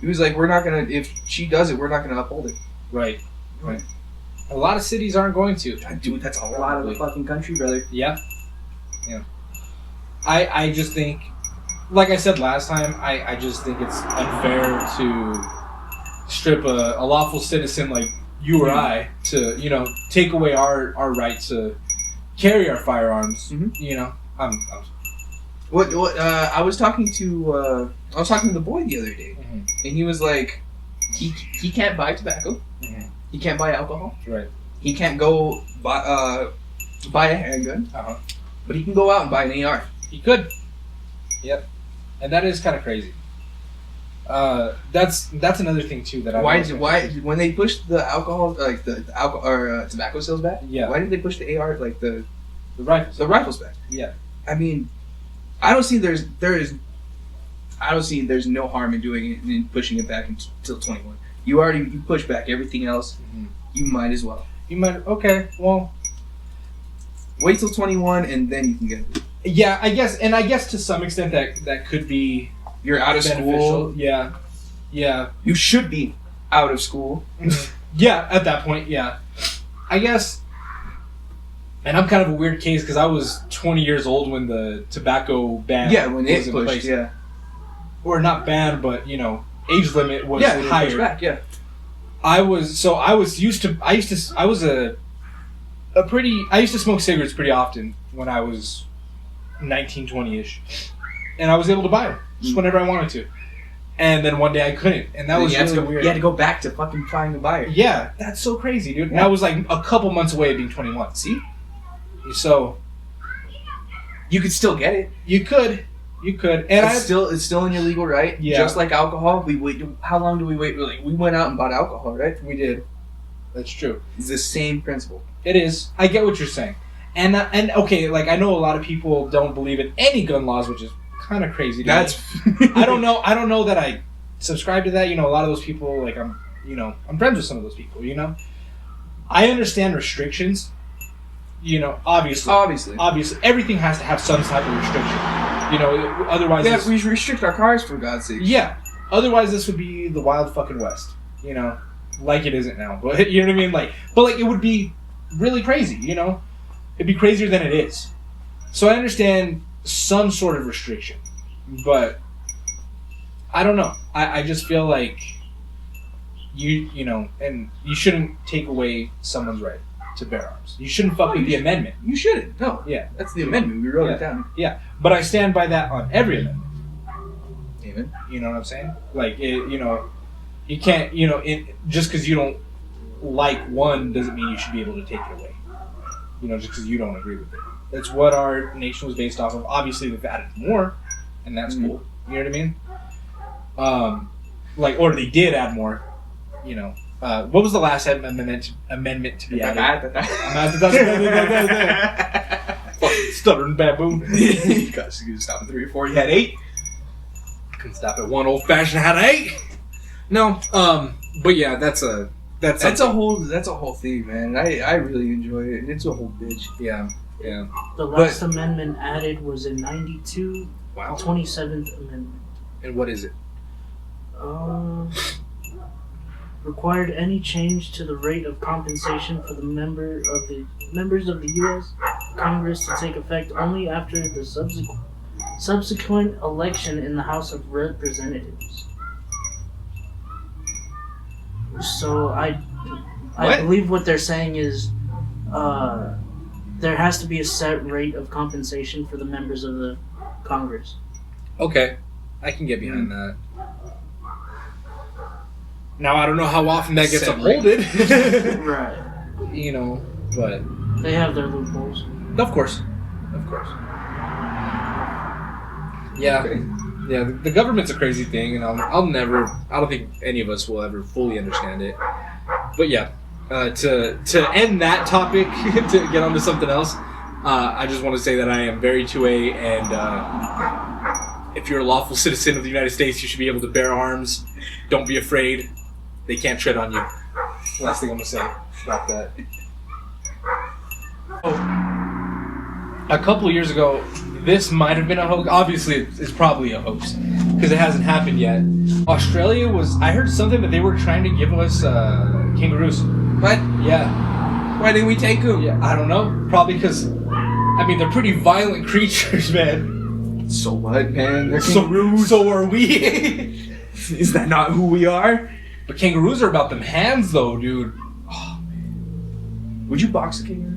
He was like, "We're not gonna. If she does it, we're not gonna uphold it." Right. A lot of cities aren't going to. Dude, that's a lot of the fucking country, brother. Yeah. I just think, like I said last time, I just think it's unfair to strip a lawful citizen like you or I to, take away our right to carry our firearms. Mhm. What? I was talking to the boy the other day, Mhm. and he was like, he can't buy tobacco, Mhm. he can't buy alcohol, Right. he can't go buy a handgun, Uh-huh. but he can go out and buy an AR. He could. Yep. And that is kind of crazy. That's another thing too that I. Why when they pushed the alcohol like the alcohol or tobacco sales back? Yeah. Why did they push the AR like the rifles? The rifles back. Yeah. I mean, I don't see there's no harm in doing it and pushing it back until 21. You push back everything else. Mm-hmm. You might as well. You might. Okay. Well. Wait till 21 and then you can get it. Yeah, I guess to some extent that could be. You're out of beneficial. school. Yeah. You should be out of school. Yeah, at that point, yeah. I guess, and I'm kind of a weird case because I was 20 years old when the tobacco ban when it was in pushed, place. yeah. Or not banned, but age limit was higher. Back, yeah. I used to smoke cigarettes pretty often when I was 19, 20-ish. And I was able to buy them just whenever I wanted to. And then one day I couldn't. And that was really weird. You had to go back to fucking find the buyer. Yeah, that's so crazy, dude. And I was like a couple months away of being 21. See? So you could still get it. You could. And it's still in your legal right. Yeah. Just like alcohol. We wait. How long do we wait? We went out and bought alcohol, right? We did. That's true. It's the same principle. It is. I get what you're saying. And okay, like I know a lot of people don't believe in any gun laws, which is kind of crazy. That's I don't know that I subscribe to that. A lot of those people, like I'm friends with some of those people. I understand restrictions. Obviously, everything has to have some type of restriction. Otherwise, we restrict our cars for God's sake. Yeah. Otherwise, this would be the wild fucking west. Like it isn't now. But you know what I mean? But it would be really crazy. It'd be crazier than it is. So I understand some sort of restriction, but I don't know. I just feel like and you shouldn't take away someone's right to bear arms. You shouldn't fuck with the amendment. You shouldn't. No. Yeah. That's the amendment. We wrote it down. Yeah. But I stand by that on every amendment. Amen. You know what I'm saying? Like, you can't, just because you don't like one doesn't mean you should be able to take it away. Just because you don't agree with it. That's what our nation was based off of. Obviously, they've added more, and that's cool. You know what I mean? Or they did add more. What was the last amendment to be added? Fucking stuttering baboon. You guys could stop at 3 or 4. You had 8. Couldn't stop at one. Old fashioned had 8. No. But yeah, that's a whole thing, man. I really enjoy it, and it's a whole bitch. Yeah. The last amendment added was in '92. Wow. 27th Amendment. And what is it? Required any change to the rate of compensation for the members of the U.S. Congress to take effect only after the subsequent election in the House of Representatives. So I believe what they're saying is there has to be a set rate of compensation for the members of the Congress. Okay. I can get behind that. Now, I don't know how often that gets upholded. Right. But... They have their loopholes. Of course. Yeah. Okay. Yeah, the government's a crazy thing, and I don't think any of us will ever fully understand it. But yeah, to end that topic, to get on to something else, I just want to say that I am very 2A, and if you're a lawful citizen of the United States, you should be able to bear arms. Don't be afraid. They can't tread on you. Last thing I'm going to say about that. A couple of years ago, this might have been a hoax. Obviously, it's probably a hoax because it hasn't happened yet. Australia I heard something that they were trying to give us kangaroos. What? Yeah. Why didn't we take them? Yeah, I don't know. Probably because, they're pretty violent creatures, man. So what, man? They're kangaroos. So are we. Is that not who we are? But kangaroos are about them hands, though, dude. Oh, man. Would you box a kangaroo?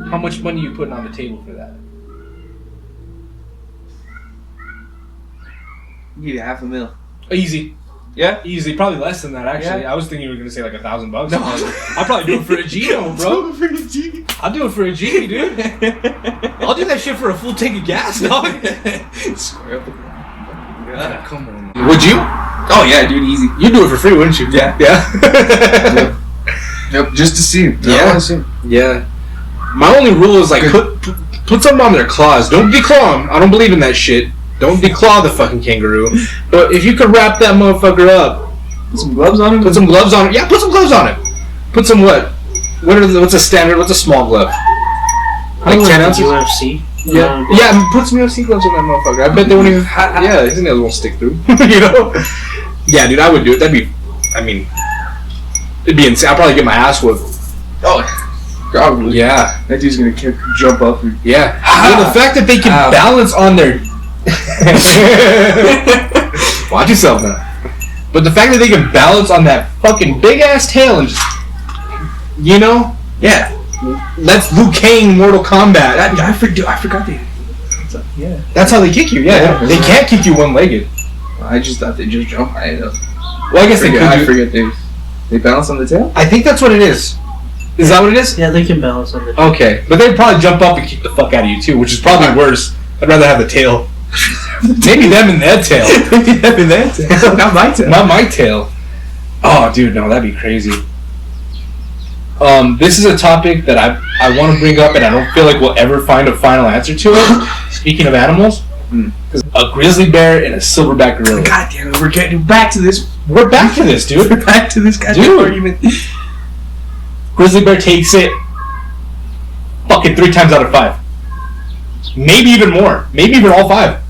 How much money are you putting on the table for that? Give you $500,000. Easy. Yeah. Easy, probably less than that actually. Yeah. I was thinking you were gonna say like $1,000. No. I'll probably do it for a Gino, bro. I'll do it for a G, dude. I'll do that shit for a full tank of gas, dog. Square up. Yeah, come on. Would you? Oh yeah, dude, easy. You'd do it for free, wouldn't you? Yeah. Yeah. Yep, just to see. Yeah. Yeah. My only rule is like put something on their claws. Don't declaw them. I don't believe in that shit. Don't declaw the fucking kangaroo. But if you could wrap that motherfucker up, Put some gloves on him. put some gloves on it. Yeah, put some gloves on it. Put some what? What's a standard? What's a small glove? Like 10 ounces? UFC. Yeah. Yeah, put some UFC gloves on that motherfucker. I bet they won't even. Yeah, his nails won't stick through. You know? Yeah, dude, I would do it. That'd be. I mean, it'd be insane. I'd probably get my ass whooped. Oh, probably. Yeah. That dude's gonna jump up. And, Yeah. Well, the fact that they can balance on their. Watch yourself now. But the fact that they can balance on that fucking big ass tail and just. You know? yeah. That's Liu Kang Mortal Kombat. I forgot they. Yeah. That's how they kick you, yeah. Yeah. They can't kick you one-legged. I just thought they just jump high enough. Well, I guess they could. I forget they balance on the tail. I think that's what it is. Is that what it is? Yeah, they can balance on the. Okay, but they'd probably jump up and kick the fuck out of you too, which is probably worse. I'd rather have the tail. Maybe them and their tail. Maybe them and their tail. Not my tail. Not my tail. Oh, dude, no, that'd be crazy. This is a topic that I want to bring up, and I don't feel like we'll ever find a final answer to it. Speaking of animals, a grizzly bear and a silverback gorilla. God damn it, we're getting back to this. We're back to this, dude. We're back to this goddamn argument. Grizzly bear takes it fucking 3 times out of 5. Maybe even more. Maybe even all 5.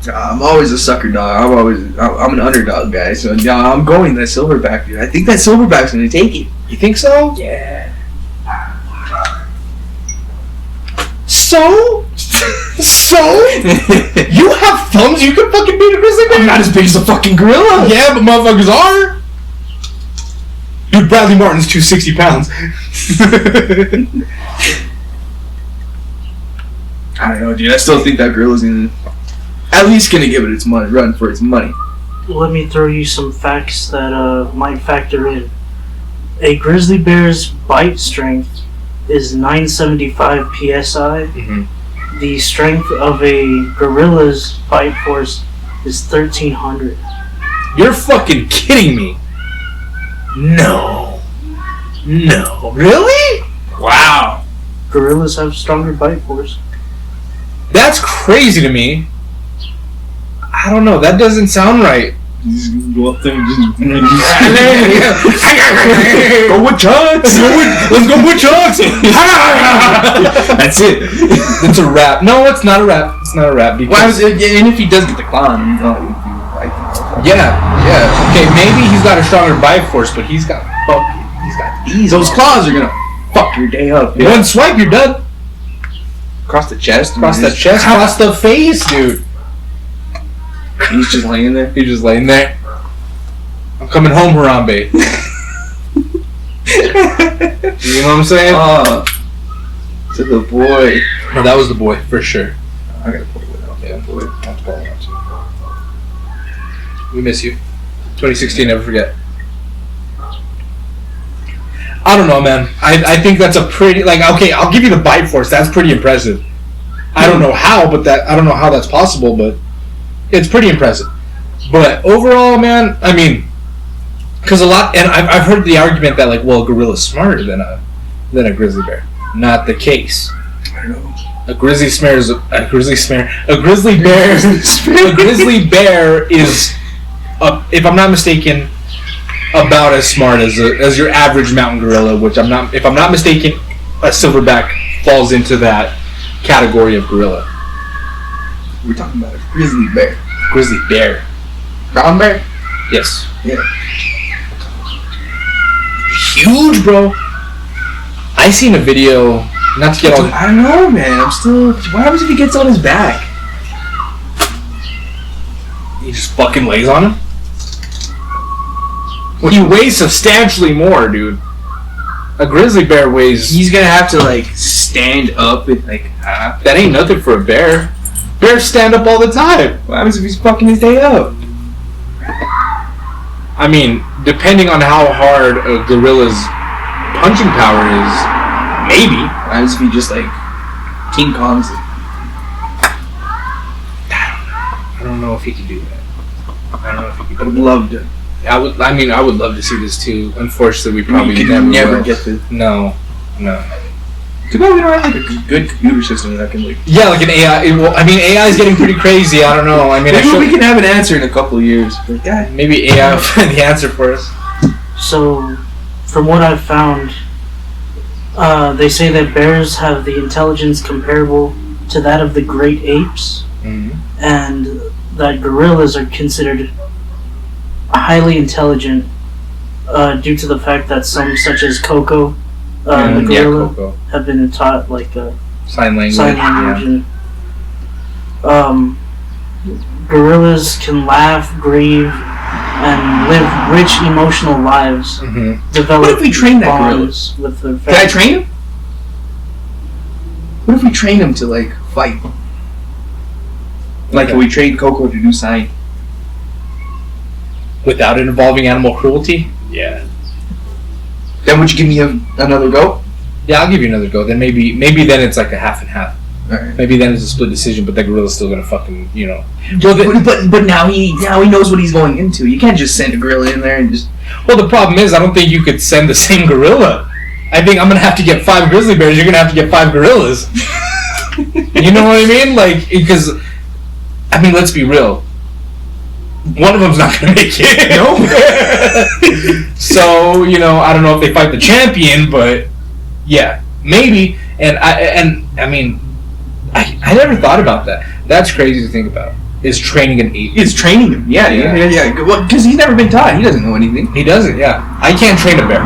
I'm always a sucker dog. I'm an underdog guy, so yeah, I'm going that silverback, dude. I think that silverback's gonna take it. You think so? Yeah. So? You have thumbs? You can fucking beat a grizzly bear? I'm not as big as a fucking gorilla. Yeah, but motherfuckers are. Dude, Bradley Martin's 260 pounds. I don't know, dude. I still think that gorilla's at least gonna give it its money, run for its money. Let me throw you some facts that might factor in. A grizzly bear's bite strength is 975 psi. Mm-hmm. The strength of a gorilla's bite force is 1300. You're fucking kidding me. No. Really? Wow. Gorillas have stronger bite force. That's crazy to me. I don't know. That doesn't sound right. Just go up there and just Go with Chucks. Let's go with Chucks. That's it. It's a wrap. No, it's not a wrap. It's not a wrap. Because And if he does get the claw, yeah. Okay, maybe he's got a stronger bite force, but he's got these. those claws are gonna fuck your day up. One swipe, you're done. Across the chest. Across the chest, across the face, dude. He's just laying there. He's just laying there. I'm coming home, Harambe. You know what I'm saying? To the boy. No, that was the boy, for sure. I gotta pull it out. Yeah, boy. Have to call him out too. We miss you. 2016, never forget. I don't know, man. I think that's a pretty, okay, I'll give you the bite force. That's pretty impressive. I don't know how, I don't know how that's possible, but it's pretty impressive. But overall, man, I mean, because and I've heard the argument that, a gorilla's smarter than a grizzly bear. Not the case. I don't know. A grizzly bear is, if I'm not mistaken, about as smart as your average mountain gorilla, which if I'm not mistaken, a silverback falls into that category of gorilla. We're talking about a grizzly bear. Grizzly bear. Brown bear? Yes. Yeah. Huge, bro. I seen a video. Not to get all. I don't know, man. What happens if he gets on his back? He just fucking lays on him. He weighs substantially more, dude. A grizzly bear weighs. He's gonna have to stand up and That ain't nothing for a bear. Bears stand up all the time. What happens if he's fucking his day up? I mean, depending on how hard a gorilla's punching power is, maybe. What happens if he just like King Kong's? I don't know if he could do that. I don't know if he could. I would love to. I would love to see this too. Unfortunately, we probably You could never will. get this. No. Too bad we don't have like a good computer system that can like. Yeah, like an AI. Well, I mean, AI is getting pretty crazy. I don't know. I mean, Maybe we can have an answer in a couple of years. But God. Maybe AI will find the answer for us. So, from what I've found, they say that bears have the intelligence comparable to that of the great apes, and that gorillas are considered highly intelligent due to the fact that some, such as Coco, the gorilla, Coco. have been taught like Sign language. and gorillas can laugh, grieve, and live rich emotional lives. Develop What if we train that bonds with their Can I train him? What if we train him to like fight? Like, if we train Coco to do sign? Without it involving animal cruelty? Yeah. Then would you give me another go? Yeah, I'll give you another go. Then maybe then it's like a half and half. Alright. Maybe then it's a split decision, but that gorilla's still gonna fucking, But now he knows what he's going into. You can't just send a gorilla in there and just. Well, the problem is, I don't think you could send the same gorilla. I think I'm gonna have to get 5 grizzly bears. You're gonna have to get 5 gorillas. You know what I mean? Like, because, I mean, let's be real. One of them's not gonna make it. No. So, I don't know if they fight the champion, but yeah, maybe. And I mean, I never thought about that. That's crazy to think about. Is training an ape? It's training him. Yeah. Well, because he's never been taught. He doesn't know anything. He doesn't. Yeah, I can't train a bear.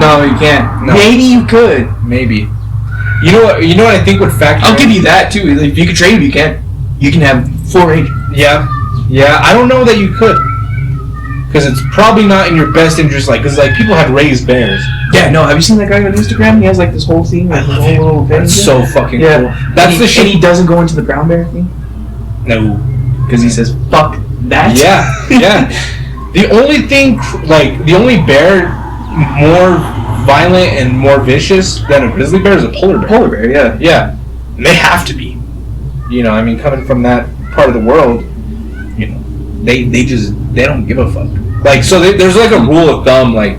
No, you can't. No. Maybe you could. Maybe. You know what? I think would factor. I'll give you that too. If you could train him, you can. You can have 4-H. Yeah. I don't know that you could, because it's probably not in your best interest. Because people have raised bears. Yeah, no. Have you seen that guy on Instagram? He has like this whole thing. Like, I love him. That's so fucking cool. That's the shit. And he doesn't go into the brown bear thing. No, because he says fuck that. Yeah. The only thing, the only bear more violent and more vicious than a grizzly bear is a polar bear. Polar bear, yeah. Yeah, and they have to be. I mean, coming from that part of the world, they don't give a fuck. So there's like a rule of thumb, like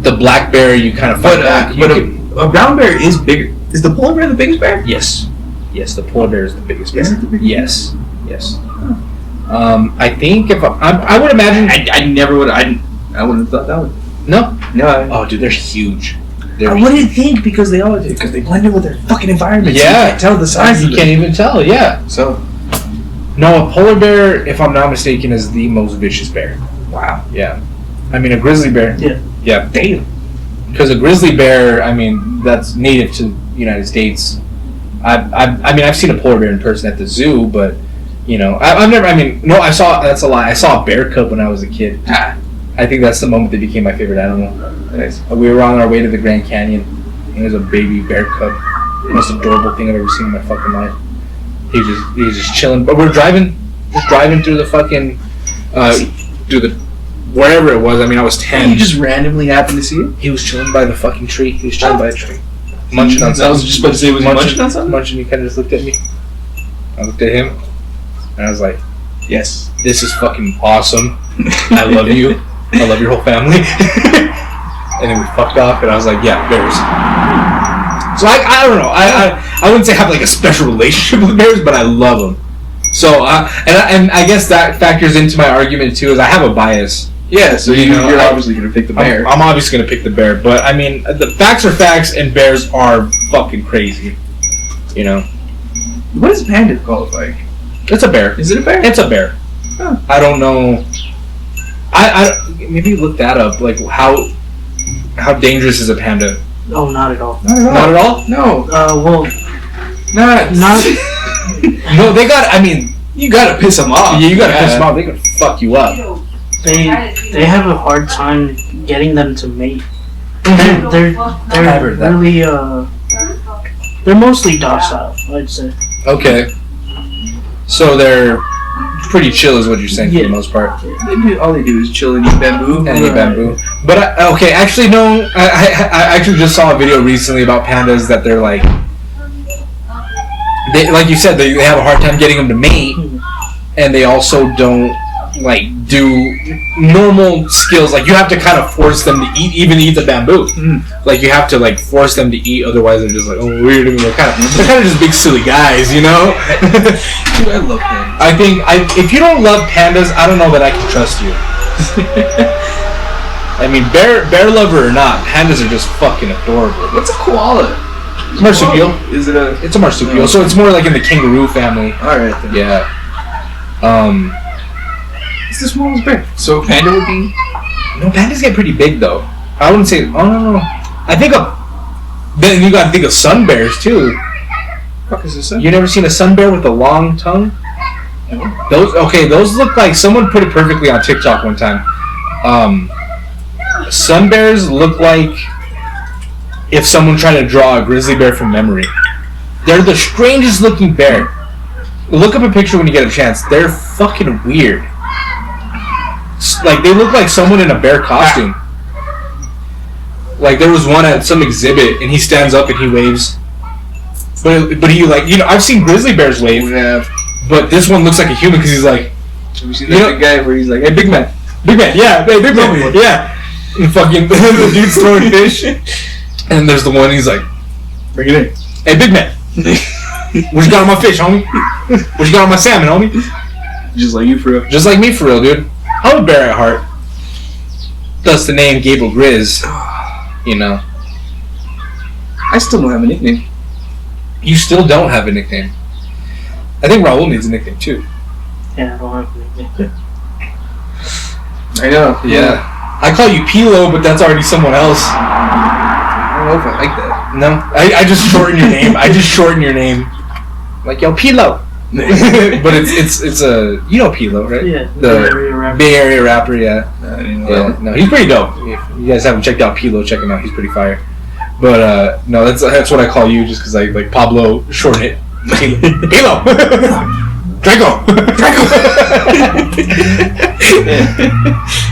the black bear you kind of fight back. But a brown bear is bigger. Is the polar bear the biggest bear? Yes, the polar bear is the biggest bear. Is it the biggest? Yes. I think if I would imagine. I never would. I wouldn't have thought that one. No. Oh, dude, they're huge. I wouldn't think because they blend in with their fucking environment. Yeah, so you can't tell the size. You can't even tell. Yeah. So. No, a polar bear, if I'm not mistaken, is the most vicious bear. Wow. Yeah. I mean, a grizzly bear. Yeah. Yeah. Damn. Because a grizzly bear, I mean, that's native to the United States. I've seen a polar bear in person at the zoo, but I've never. I mean, no, that's a lie. I saw a bear cub when I was a kid. I think that's the moment that became my favorite animal. Nice. We were on our way to the Grand Canyon, and there was a baby bear cub. The most adorable thing I've ever seen in my fucking life. He was just chilling. But we're driving through the fucking, through the, wherever it was. I mean, I was 10. You just randomly happened to see it? He was chilling by the fucking tree. He was chilling by a tree. Munching on something. I was just about to say, was he munching on something? Munching, he kind of just looked at me. I looked at him, and I was like, yes, this is fucking awesome. I love you. I love your whole family. And then we fucked off, and I was like, yeah, bears. So I don't know. I wouldn't say I have like a special relationship with bears, but I love them. So and I guess that factors into my argument too, is I have a bias. Yeah, so you're obviously gonna pick the bear. I'm obviously gonna pick the bear, but I mean the facts are facts, and bears are fucking crazy. What does panda qualify? It's a bear. Is it a bear? It's a bear. Huh. I don't know. I maybe look that up. Like how dangerous is a panda? Oh, not at all. Not at all? No. Well, not. No, they got. I mean, you gotta piss them off. Yeah, you gotta piss them off. They can fuck you up. They have a hard time getting them to mate. Mm-hmm. They're really they're mostly docile, I'd say. Okay. So they're pretty chill, is what you're saying, for the most part. All they do is chill and eat bamboo. And eat bamboo. But, actually, no. I actually just saw a video recently about pandas that they're like... like you said, they have a hard time getting them to mate. And they also don't, like, do normal skills. Like, you have to kind of force them to even eat the bamboo. Like, you have to, like, force them to eat. Otherwise, they're just like, oh, weird. And they're kind of just big, silly guys, you know? Dude, I love pandas. I think, if you don't love pandas, I don't know that I can trust you. I mean, bear lover or not, pandas are just fucking adorable. What's a koala? Marsupial. Is it a... It's a marsupial, so it's more like in the kangaroo family. Alright, then. Yeah. It's the smallest bear. So panda would be... No, pandas get pretty big, though. I wouldn't say... Oh, no. I think then you gotta think of sun bears, too. Fuck is this? You never seen a sun bear with a long tongue? Those look like... Someone put it perfectly on TikTok one time. Sun bears look like if someone tried to draw a grizzly bear from memory. They're the strangest looking bear. Look up a picture when you get a chance. They're fucking weird. Like, they look like someone in a bear costume. Like, there was one at some exhibit, and he stands up and he waves. But he, like, you know, I've seen grizzly bears wave. Yeah. But this one looks like a human because he's like... Have you seen that big guy where he's like, hey, big man. Big man, yeah. Hey, big man, yeah. And fucking, the dude's throwing fish. And there's the one, he's like, bring it in. Hey, big man. What you got on my fish, homie? What you got on my salmon, homie? Just like you, for real. Just like me, for real, dude. I'm a bear at heart. Thus the name GabrielGrizz. You know. I still don't have a nickname. You still don't have a nickname. I think Raul needs a nickname, too. Yeah, I don't have a nickname. I know. Yeah. I call you Pilo, but that's already someone else. I don't know if I like that. No, I just shorten your name. Like, yo, Pilo. But it's a, you know Pilo, right? Yeah, the Bay Area rapper, yeah. I didn't know Yeah, that. no, he's pretty dope. If you guys haven't checked out Pilo, check him out. He's pretty fire. But no, that's what I call you, just because I like Pablo shorten it. Pilo. Draco.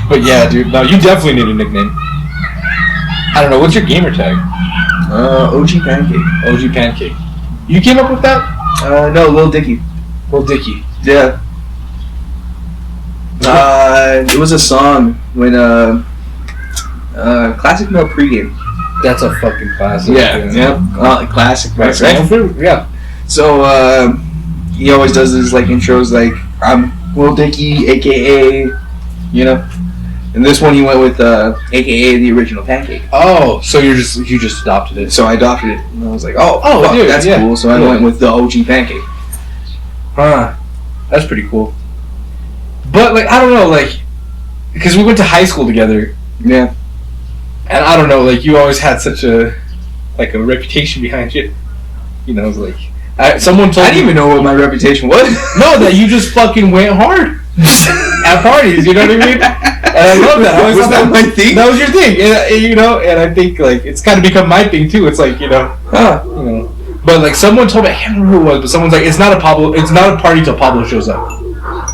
But yeah, dude. No, you definitely need a nickname. I don't know. What's your gamer tag? OG Pancake. OG Pancake. You came up with that? No, Lil Dicky. Lil Dicky. Yeah. It was a song when Classic Male Pregame. That's a fucking classic. Yeah. Classic, right? Yeah. So he always does his like intros like I'm Lil Dicky, aka, you know. And this one he went with aka the original Pancake. Oh, so you just adopted it. So I adopted it, and I was like, fuck, dude, that's cool. So I went with the OG Pancake. Huh. That's pretty cool. But like I don't know, like because we went to high school together. Yeah. And I don't know, like you always had such a reputation behind you. You know, it was like someone told I didn't even know what my reputation was. No, that you just fucking went hard at parties. You know what I mean? And I love that. I always Was thought that my thing? That was your thing, and, you know. And I think like it's kind of become my thing too. It's like you know. But like someone told me, I can't remember who it was, but someone's like, it's not a party till Pablo shows up.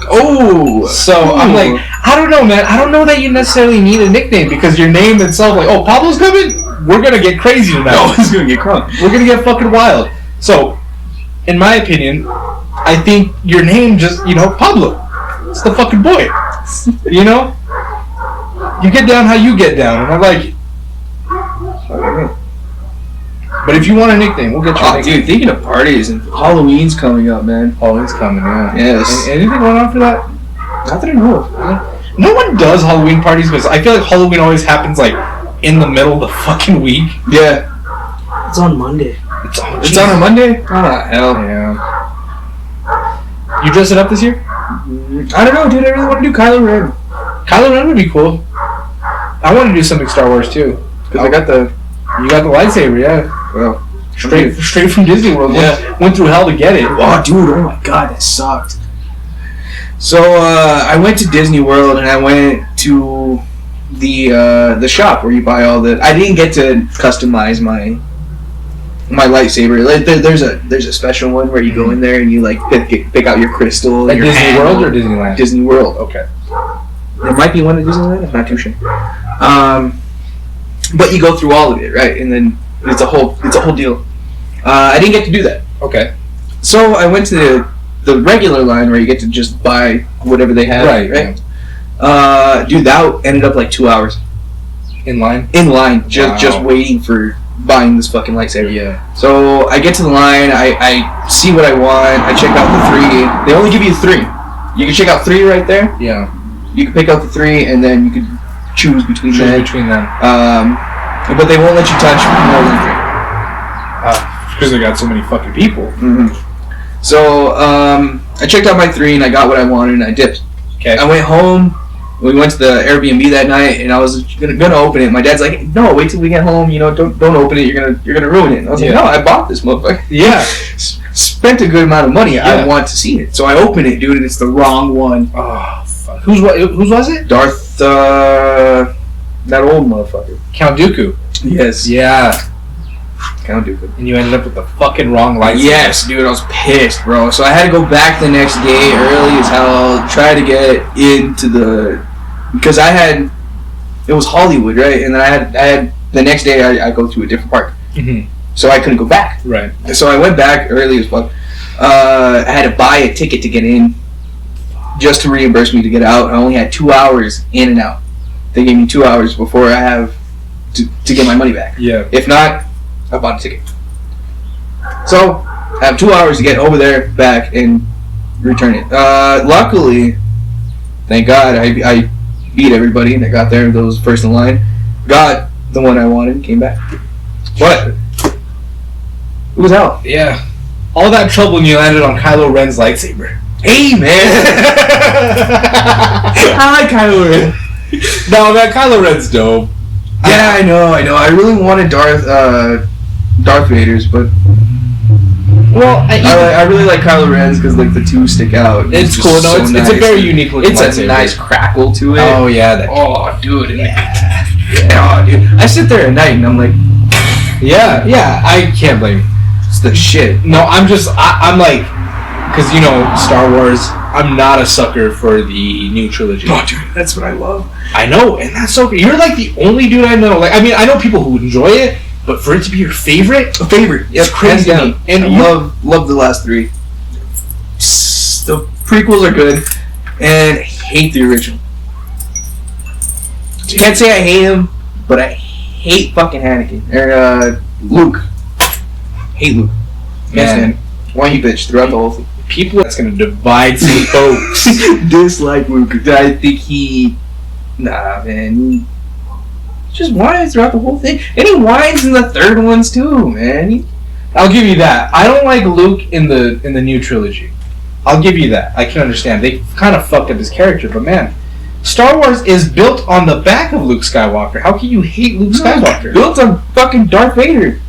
Oh, so I'm like, I don't know, man. I don't know that you necessarily need a nickname because your name itself, like, oh, Pablo's coming. We're gonna get crazy tonight. No, it's gonna get crunk. We're gonna get fucking wild. So, in my opinion, I think your name just, you know, Pablo. It's the fucking boy. You know? You get down how you get down, and I like it. But if you want a nickname, we'll get you a nickname. Dude, thinking of parties, and Halloween's coming up, man. Halloween's coming, yeah. Yes. Anything going on for that? Not that I know of. No one does Halloween parties because I feel like Halloween always happens like in the middle of the fucking week. Yeah. It's on Monday. It's on a Monday? Ah, hell. Yeah. You dressing up this year? I don't know, dude. I really want to do Kylo Ren. Kylo Ren would be cool. I want to do something Star Wars too. Because I got the... You got the lightsaber, yeah. Well, straight from Disney World. Yeah. Went through hell to get it. Oh, dude. Oh, my God. That sucked. So, I went to Disney World, and I went to the shop where you buy all the... I didn't get to customize my my lightsaber. Like, there's a special one where you go in there and you like pick out your crystal. Like your Disney handle. World or Disneyland? Disney World. Okay. There might be one at Disneyland. I'm not too sure. But you go through all of it, right? And then it's a whole deal. I didn't get to do that. Okay. So I went to the regular line where you get to just buy whatever they have. Right. Dude, that ended up like 2 hours. In line, just waiting for buying this fucking lightsaber. Yeah. So I get to the line, I see what I want, I check out the 3. They only give you 3. You can check out 3 right there. Yeah. You can pick out the 3, and then you can choose between them. But they won't let you touch more than 3. Because they got so many fucking people. Mm-hmm. So I checked out my 3, and I got what I wanted, and I dipped. Okay. I went home. We went to the Airbnb that night, and I was gonna open it. My dad's like, "No, wait till we get home. You know, don't open it. You're gonna ruin it." And I was like, "No, I bought this motherfucker. Yeah, spent a good amount of money. Yeah. I want to see it." So I open it, dude, and it's the wrong one. Oh, fuck. Whose was it? Darth, that old motherfucker. Count Dooku. Yes. Yeah. Count Dooku. And you ended up with the fucking wrong lightsaber. Yes, dude, I was pissed, bro. So I had to go back the next day early as hell, try to get into because it was Hollywood, right? And then I had the next day I go to a different park. Mm-hmm. So I couldn't go back. Right. So I went back early as fuck. I had to buy a ticket to get in just to reimburse me to get out. I only had 2 hours in and out. They gave me 2 hours before I have to get my money back. Yeah. If not, I bought a ticket. So I have 2 hours to get over there, back, and return it. Luckily, thank God, I beat everybody and I got there. That was first in line. Got the one I wanted, came back. But it was hell. Yeah. All that trouble and you landed on Kylo Ren's lightsaber. Hey, man. I like Kylo Ren. No, man, Kylo Ren's dope. Yeah, I know. I really wanted Darth Vader's, but I really like Kylo Ren's because like the 2 stick out. It's cool. No, it's a very unique looking lightsaber. It's a nice crackle to it. Oh yeah. Dude. Yeah. Oh, dude. I sit there at night and I'm like, yeah. I can't blame you. It's the shit. No, I'm like, because you know Star Wars. I'm not a sucker for the new trilogy. Oh, dude, that's what I love. I know, and that's so. You're like the only dude I know. Like, I mean, I know people who enjoy it, but for it to be your favorite, it's crazy. And I love the last 3. The prequels are good, and I hate the original. Can't say I hate him, but I hate fucking Anakin or Luke. Hate Luke. Man, why you bitch throughout the whole thing? People that's gonna divide some folks. Dislike Luke. I think nah, man. He just whines throughout the whole thing, and he whines in the third ones too, man. I'll give you that. I don't like Luke in the new trilogy. I'll give you that. I can understand. They kind of fucked up his character, but man, Star Wars is built on the back of Luke Skywalker. How can you hate Luke Skywalker? Built on fucking Darth Vader.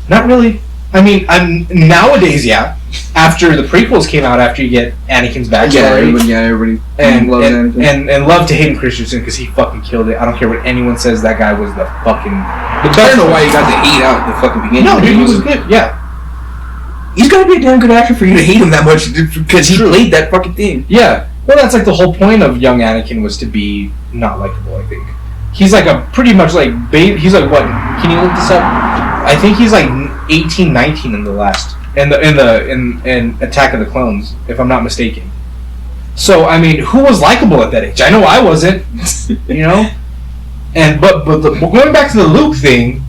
Not really. I mean, nowadays, yeah. After the prequels came out, after you get Anakin's backstory, everybody loves Anakin, and love to Hayden Christensen because he fucking killed it. I don't care what anyone says. That guy was the fucking. I don't know why you got the hate out in the fucking beginning. No, dude, he was good. Yeah, he's gotta be a damn good actor for you to hate him that much because he played that fucking thing. Yeah, well, that's like the whole point of young Anakin was to be not likable. I think he's like a pretty much like baby. He's like what? Can you look this up? I think he's like 18, 19 in the last. In Attack of the Clones, if I'm not mistaken. So I mean, who was likable at that age? I know I wasn't, you know. And but going back to the Luke thing,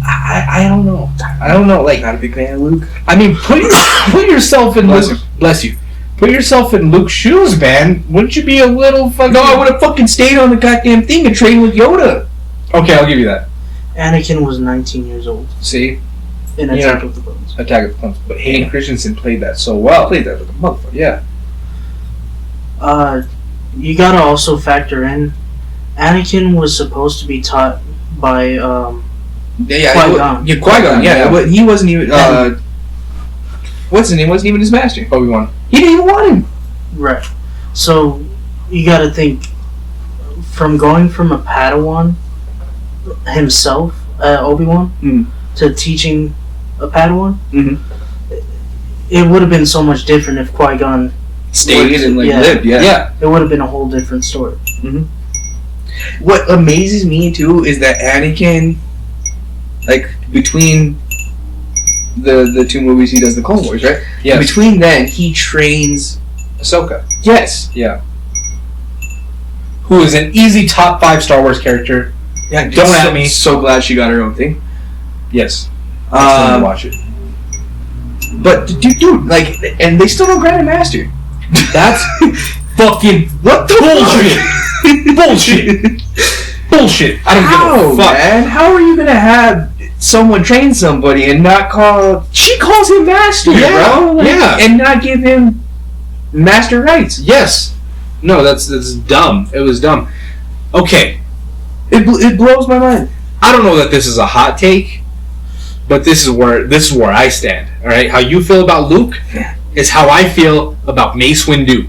I don't know. I don't know. Like, not a big fan of Luke. I mean, put yourself in Luke. Bless you. Put yourself in Luke's shoes, man. Wouldn't you be a little fucking? No, I would have fucking stayed on the goddamn thing and trained with Yoda. Okay, I'll give you that. Anakin was 19 years old. See. In Attack of the Clones. Attack of the Clones. But Hayden Christensen played that so well. Played that with a motherfucker. Yeah. You gotta also factor in, Anakin was supposed to be taught by Qui-Gon. Qui-Gon. Yeah, but he wasn't even. What's his name? Wasn't even his master. Obi-Wan. He didn't even want him. Right. So you gotta think, from going from a Padawan himself, Obi-Wan, to teaching a Padawan, Mhm. it would have been so much different if Qui-Gon Stayed and like Yeah. lived. Yeah. It would have been a whole different story. What amazes me too is that Anakin, like between the two movies he does the Clone Wars, right? Yes. Between then, he trains. Ahsoka. Yes. Yeah. Who is an easy top 5 Star Wars character. Yeah. Don't so, at me. So glad she got her own thing. Yes. Let's watch it. But dude, like, and they still don't grant a master. That's fucking What the bullshit. Bullshit. Bullshit. I don't give a fuck. Man? How are you gonna have someone train somebody and not call? She calls him master, Yeah, bro. Like, yeah. and not give him master rights. Yes. No, that's dumb. It was dumb. Okay. It blows my mind. I don't know that this is a hot take, but this is where I stand. All right, how you feel about Luke is how I feel about Mace Windu.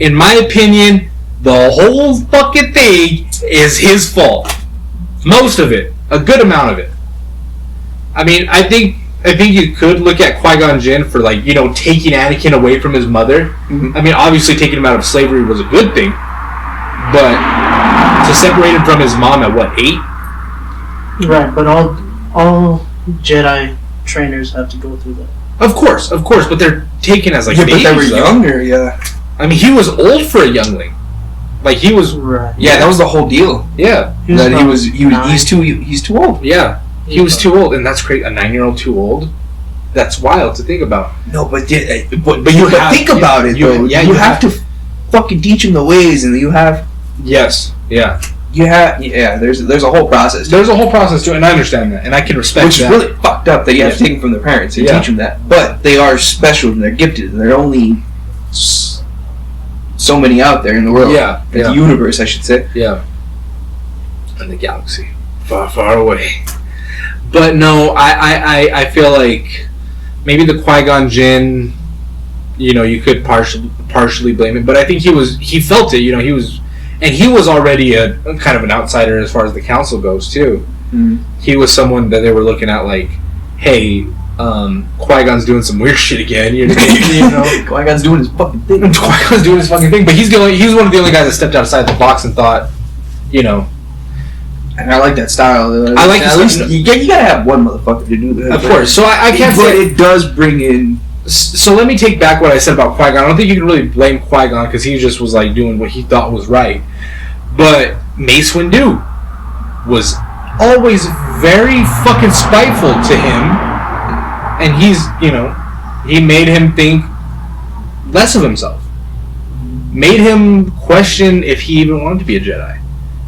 In my opinion, the whole fucking thing is his fault. Most of it, a good amount of it. I mean, I think you could look at Qui-Gon Jinn for, like, you know, taking Anakin away from his mother. Mhm. I mean, obviously taking him out of slavery was a good thing, but to separate him from his mom at what, 8? Right, but all Jedi trainers have to go through that. Of course, but they're taken as like Yeah, but babies. they were though. younger. Yeah. I mean, he was old for a youngling. Like he was. Right. Yeah, that was the whole deal. Yeah, That probably he's too old. yeah. He was too old, and that's crazy. A 9-year-old too old. That's wild to think about. No, but think have- about it though. Yeah, you have to fucking teach him the ways, and you have. Yes. Yeah. There's a whole process. There's a whole process to it, and I understand that, and I can respect Which is that. really fucked up that you have to take them from their parents and teach them that. But they are special and they're gifted, and there are only so many out there in the world. Yeah. In the universe, I should say. Yeah. In the galaxy, far, far away. But no, I feel like maybe the Qui-Gon Jinn, you know, you could partially blame it, but I think he felt it. You know, he was already a kind of an outsider as far as the council goes too. Mm. He was someone that they were looking at like, hey, Qui-Gon's doing some weird shit again. You know, Qui-Gon's doing his fucking thing. Qui-Gon's doing his fucking thing, but he's one of the only guys that stepped outside the box and thought, you know. And I like that style. I like at his least you gotta have one motherfucker to do that. Of course. So I can't But say. it does bring in. So let me take back what I said about Qui-Gon. I don't think you can really blame Qui-Gon because he just was like doing what he thought was right. But Mace Windu was always very fucking spiteful to him, and he made him think less of himself. Made him question if he even wanted to be a Jedi.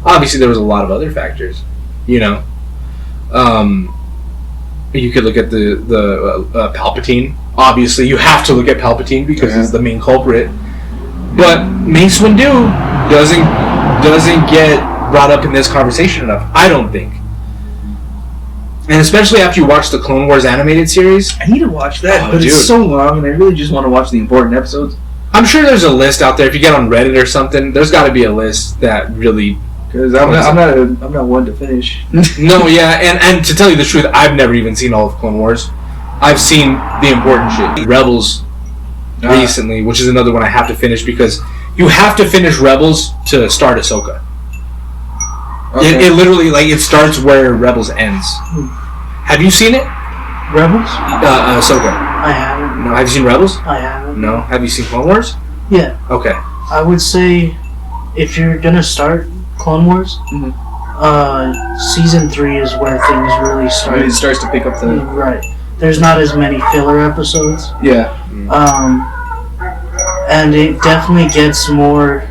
Obviously, there was a lot of other factors, you know. You could look at the Palpatine. Obviously, you have to look at Palpatine because he's the main culprit. But Mace Windu doesn't get brought up in this conversation enough. I don't think. And especially after you watch the Clone Wars animated series. I need to watch that, but dude. it's so long, and I really just want to watch the important episodes. I'm sure there's a list out there. If you get on Reddit or something, there's got to be a list that really. Because I'm not one to finish. No, yeah, and to tell you the truth, I've never even seen all of Clone Wars. I've seen the important shit. Rebels recently, which is another one I have to finish because you have to finish Rebels to start Ahsoka. Okay. It literally, like, it starts where Rebels ends. Have you seen it? Rebels? Ahsoka. I haven't. No, have you seen Rebels? I haven't. No. Have you seen Clone Wars? Yeah. Okay. I would say if you're gonna start Clone Wars, season 3 is where things really start. It starts to pick up the. Right. There's not as many filler episodes. Yeah. And it definitely gets more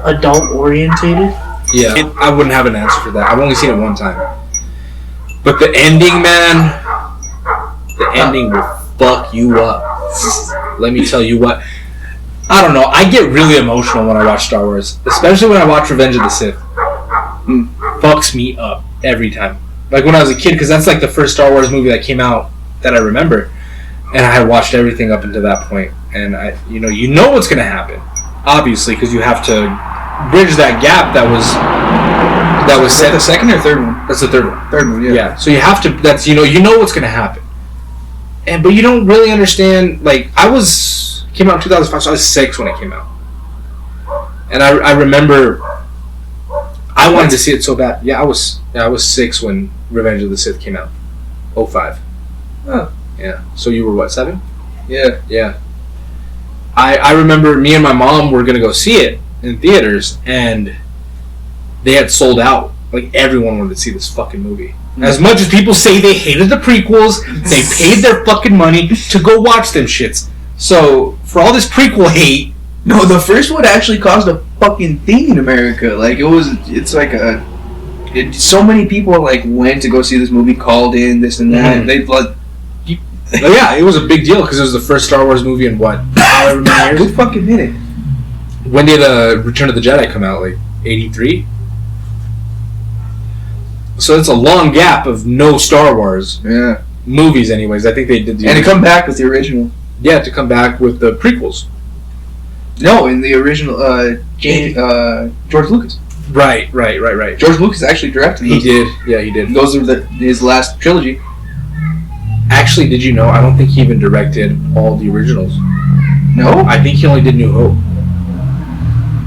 adult orientated. Yeah. I wouldn't have an answer for that. I've only seen it one time. But the ending, man, the ending will fuck you up. Let me tell you what. I don't know. I get really emotional when I watch Star Wars, especially when I watch Revenge of the Sith. Fucks me up every time. Like when I was a kid, because that's like the first Star Wars movie that came out that I remember, and I had watched everything up until that point. And you know what's gonna happen, obviously, because you have to bridge that gap that was set. The second or third one? That's the third one. Third one, yeah. Yeah. So you have to. That's you know what's gonna happen, but you don't really understand. Like came out in 2005, so I was 6 when it came out, and I remember I wanted to see it so bad. Yeah, I was 6 when Revenge of the Sith came out. 05. Oh. Yeah. So you were what, 7? Yeah. Yeah. I remember me and my mom were gonna go see it in theaters, and they had sold out. Like, everyone wanted to see this fucking movie. As much as people say they hated the prequels, they paid their fucking money to go watch them shits. So, for all this prequel hate... No, the first one actually caused a fucking thing in America. Like, so many people, like, went to go see this movie, called in, this and that. Mm-hmm. They, like... yeah, it was a big deal, because it was the first Star Wars movie in what? However many years? Good fucking minute. When did Return of the Jedi come out? Like, 83? So it's a long gap of no Star Wars movies, anyways. I think they did and to come back with the original. Yeah, to come back with the prequels. No, in the original, George Lucas. Right. George Lucas actually directed He did. Yeah, he did. Those are his last trilogy. Actually, did you know? I don't think he even directed all the originals. No? I think he only did New Hope.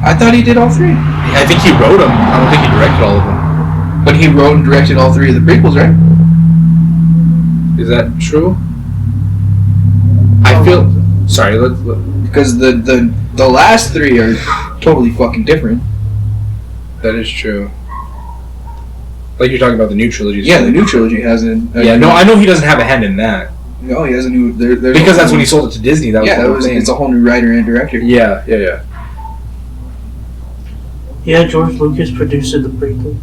I thought he did all 3. I think he wrote them. I don't think he directed all of them. But he wrote and directed all 3 of the prequels, right? Is that true? I feel... Sorry, let's... Because the last 3 are totally fucking different. That is true. Like you're talking about the new trilogy. Yeah, the new trilogy has I know he doesn't have a hand in that. No, he has a new... Because that's when he sold it to Disney. That was it's a whole new writer and director. Yeah. Yeah, George Lucas produced the prequel.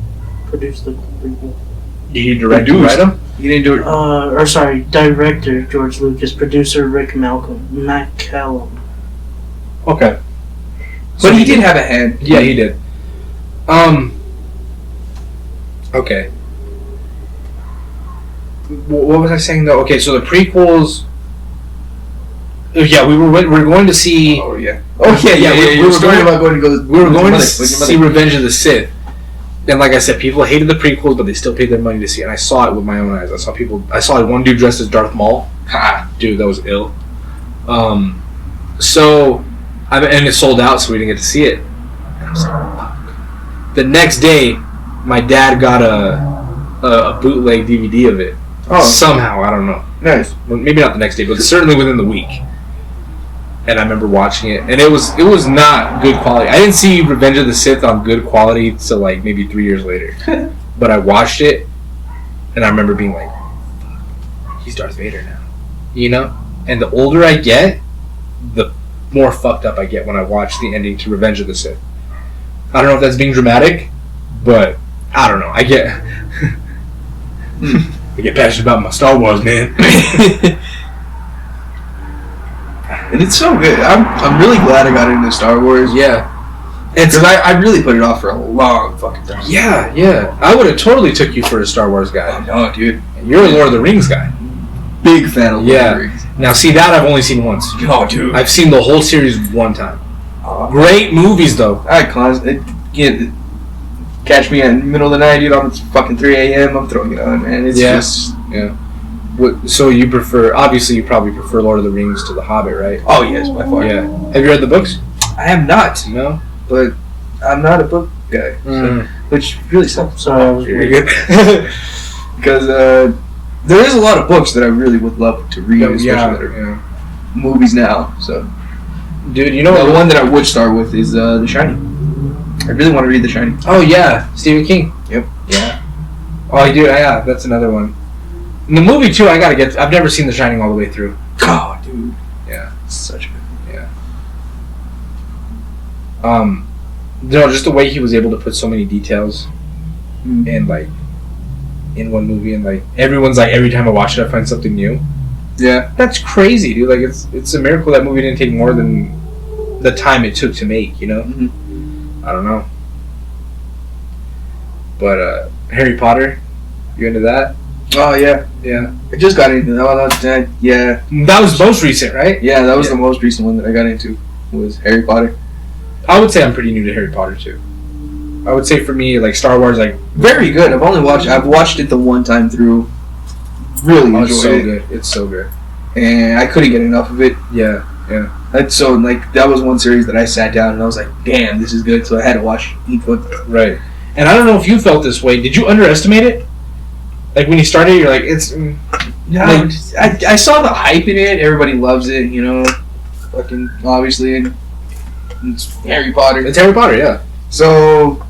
Did he direct and write them? He didn't do it. Director George Lucas, producer Rick McCallum. Okay. But he did have a hand. Yeah, he did. Okay. What was I saying though? Okay, so the prequels. Yeah, we were going to see. Oh yeah. We were going to see see Revenge of the Sith. And like I said, people hated the prequels, but they still paid their money to see it. And I saw it with my own eyes. I saw one dude dressed as Darth Maul. Dude, that was ill. And it sold out, so we didn't get to see it. And I was like, fuck. The next day, my dad got a bootleg DVD of it. Oh. Somehow, I don't know. Nice. Well, maybe not the next day, but certainly within the week. And I remember watching it, and it was not good quality. I didn't see Revenge of the Sith on good quality until like maybe 3 years later. But I watched it, and I remember being like, fuck, he's Darth Vader now. You know? And the older I get, the more fucked up I get when I watch the ending to Revenge of the Sith. I don't know if that's being dramatic, but I don't know. I get passionate about my Star Wars, man. And it's so good. I'm really glad I got into Star Wars. Yeah. Because I really put it off for a long fucking time. Yeah. I would have totally took you for a Star Wars guy. Oh, no, dude. You're a Lord of the Rings guy. Big fan of Lord of the Rings. Now, see, that I've only seen once. Oh, dude. I've seen the whole series one time. Great movies, though. Catch me in the middle of the night, dude, on it's fucking 3 a.m. I'm throwing it on, man. It's just... Yeah. So you prefer... Obviously, you probably prefer Lord of the Rings to The Hobbit, right? Oh, yes, by far. Yeah. Have you read the books? I have not. No? But I'm not a book guy. So, which really sucks. Sorry, I was very good. Because there is a lot of books that I really would love to read, especially that are movies now. So, dude, you know the one that I would start with is The Shining. I really want to read The Shining. Oh yeah, Stephen King. Yep. Yeah. Oh, I do. Yeah, that's another one. And the movie too. I've never seen The Shining all the way through. Oh, dude. Yeah. Such a good. Yeah. Just the way he was able to put so many details in in one movie, and everyone's every time I watch it, I find something new. Yeah. That's crazy, dude. It's a miracle that movie didn't take more than the time it took to make. You know. Mm-hmm. I don't know. But Harry Potter, you into that? Oh yeah. Yeah. I just got into that. Yeah. That was most recent, right? Yeah, that was the most recent one that I got into was Harry Potter. I would say I'm pretty new to Harry Potter too. I would say for me, like Star Wars, like very good. I've watched it the one time through. Really enjoyed it's so it. good. It's so good. And I couldn't get enough of it. Yeah. That's so like that was one series that I sat down and I was like, damn, this is good. So I had to watch each one. Right. And I don't know if you felt this way. Did you underestimate it? Like when you started, you're like, it's. Yeah. Like, I saw the hype in it. Everybody loves it. You know, fucking obviously, and it's Harry Potter. It's Harry Potter, yeah. So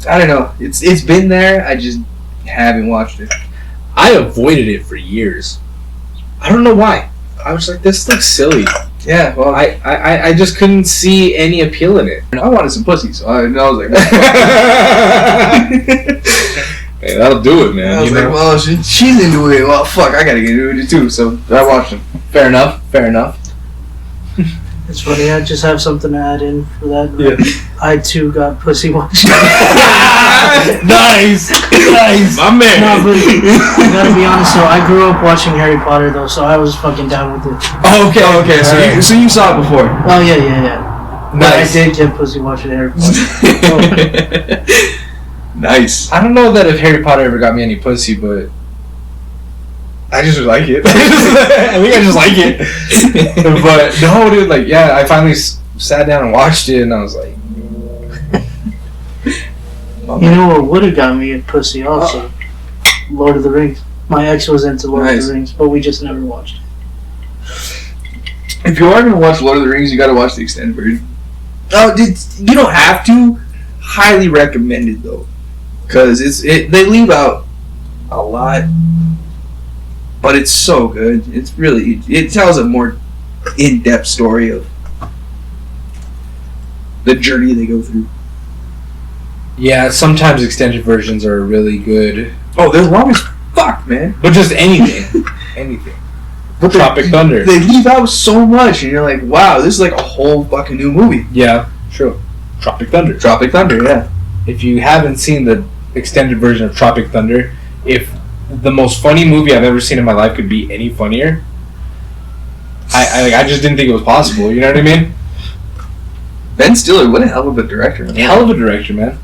I don't know. It's been there. I just haven't watched it. I avoided it for years. I don't know why. I was like, this looks silly. Yeah, well, I just couldn't see any appeal in it. I wanted some pussy, so I was like, hey, that'll do it, man. I was like, well, she's into it. Well, fuck, I gotta get into it too. So I watched them. Fair enough. It's funny, I just have something to add in for that. Yeah. I too got pussy watched. Nice. My man. No, but I gotta be honest though, I grew up watching Harry Potter though, so I was fucking down with it. Oh, okay. So you saw it before. Oh yeah. But Nice. I did get pussy watching Harry Potter. Nice. I don't know that if Harry Potter ever got me any pussy, but I just like it. I think I just like it. But no, dude, like, yeah, I finally sat down and watched it, and I was like, You know what would have got me a pussy also? Lord of the Rings. My ex was into Lord of the Rings, but we just never watched it. If you are gonna watch Lord of the Rings, you gotta watch the extended version. Oh, you don't have to. Highly recommended though, because they leave out a lot, but it's so good. It's really it tells a more in-depth story of the journey they go through. yeah, sometimes extended versions are really good. Oh, they're long as fuck, man. But just anything. But Tropic Thunder. They leave out so much, and you're like, wow, this is like a whole fucking new movie. Yeah, true. Tropic Thunder, yeah. If you haven't seen the extended version of Tropic Thunder, if the most funny movie I've ever seen in my life could be any funnier, I just didn't think it was possible. You know what I mean? Ben Stiller, what a hell of a director. Man. Hell of a director, man.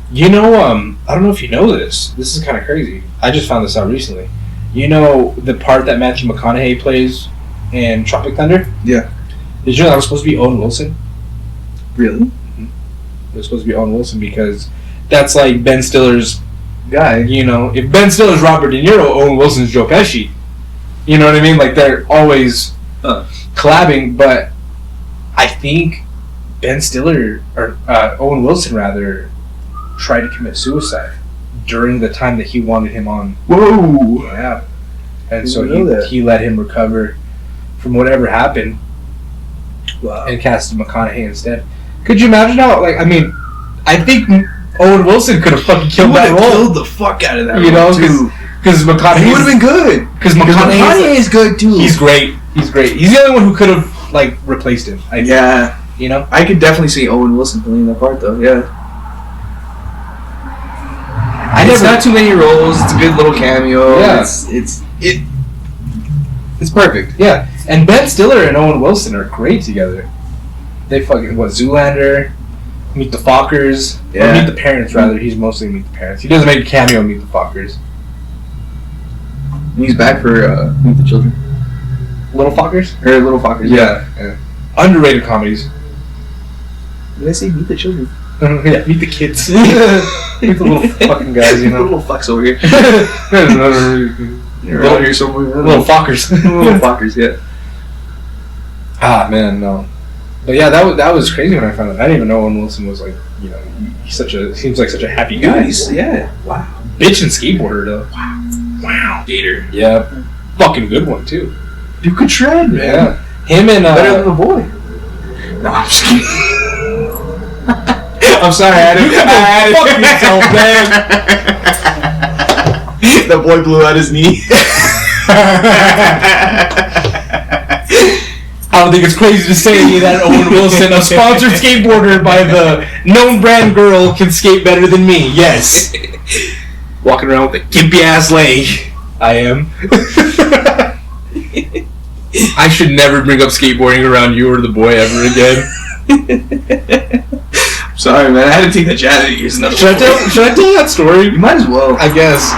You know, I don't know if you know this. This is kind of crazy. I just found this out recently. You know the part that Matthew McConaughey plays in Tropic Thunder? Yeah. Did you know that was supposed to be Owen Wilson? Really? It was supposed to be Owen Wilson because that's like Ben Stiller's guy. You know, if Ben Stiller's Robert De Niro, Owen Wilson's Joe Pesci. You know what I mean? Like they're always collabing, but I think Ben Stiller, or Owen Wilson rather, tried to commit suicide during the time that he wanted him on. Whoa! Yeah. And so he let him recover from whatever happened. Wow. And casted McConaughey instead. Could you imagine how, like, I mean, I think Owen Wilson could have fucking killed that role. Killed the fuck out of that you know, because McConaughey... He would have been good. Because McConaughey is good, too. He's great. He's the only one who could have, like, replaced him. Yeah. You know? I could definitely see Owen Wilson playing that part, though, yeah. It's not too many roles. It's a good little cameo. Yeah. It's perfect. Yeah. And Ben Stiller and Owen Wilson are great together. They fucking, Zoolander, Meet the Fockers. Yeah. Or Meet the Parents, rather. He's mostly Meet the Parents. He doesn't make a cameo in Meet the Fockers. He's back for Meet the Children. Little Fockers? Or Little Fockers, yeah. Underrated comedies. Did I say Meet the Children? Yeah, meet the kids. Meet the little fucking guys, you know. Little fucks over here. They're out here somewhere. Little Fockers. Little Fockers, yeah. Ah, man, no. But yeah, that was crazy when I found out. I didn't even know Owen Wilson was like, you know, seems like such a happy guy. Yeah. Wow. Bitch and skateboarder though. Wow. Gator. Yeah. Fucking good one too. You could shred, man. Yeah. Him and better than the boy. No, I'm just kidding. I'm sorry, I had to fuck yourself, man. The boy blew out his knee. I don't think it's crazy to say that Owen Wilson, a sponsored skateboarder by the known brand girl, can skate better than me. Yes. Walking around with a gimpy ass leg. I am. I should never bring up skateboarding around you or the boy ever again. Sorry, man. I had to take the chat out of you. Should I tell that story? You might as well. I guess.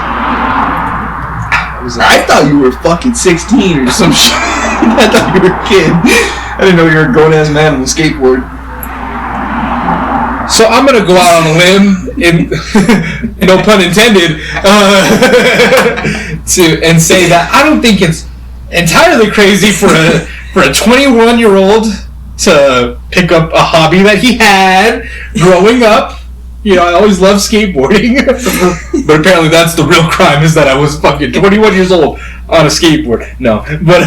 I thought you were fucking 16 or some shit. I thought you were a kid. I didn't know you were a grown-ass man on a skateboard. So I'm gonna go out on a limb, no pun intended, and say that I don't think it's entirely crazy for a 21-year-old to pick up a hobby that he had growing up. You know, I always loved skateboarding, but apparently that's the real crime, is that I was fucking 21 years old on a skateboard. No, but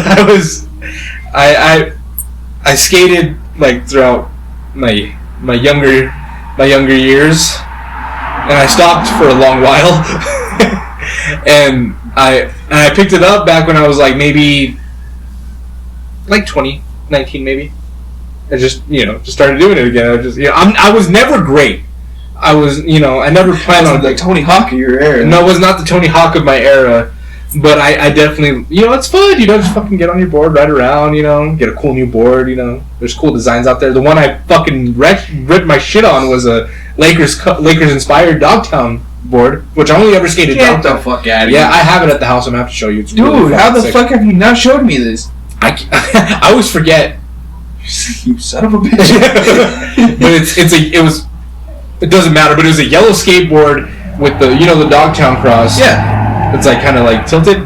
I skated like throughout my younger years, and I stopped for a long while, and I picked it up back when I was like maybe like 20, 19 maybe. I just started doing it again. I was never great. I was, I never planned on the Tony Hawk of your era. No, it was not the Tony Hawk of my era, but I definitely, it's fun, just fucking get on your board, ride around, get a cool new board, there's cool designs out there. The one I fucking ripped my shit on was a Lakers inspired Dogtown board, which I only ever skated Dogtown. Get the fuck out of here. Yeah, I have it at the house. I'm gonna have to show you. It's dude, really how the sick. Fuck have you not showed me this? I always forget. You son of a bitch. But it doesn't matter, but it was a yellow skateboard with the Dogtown cross. Yeah. It's like kind of like tilted.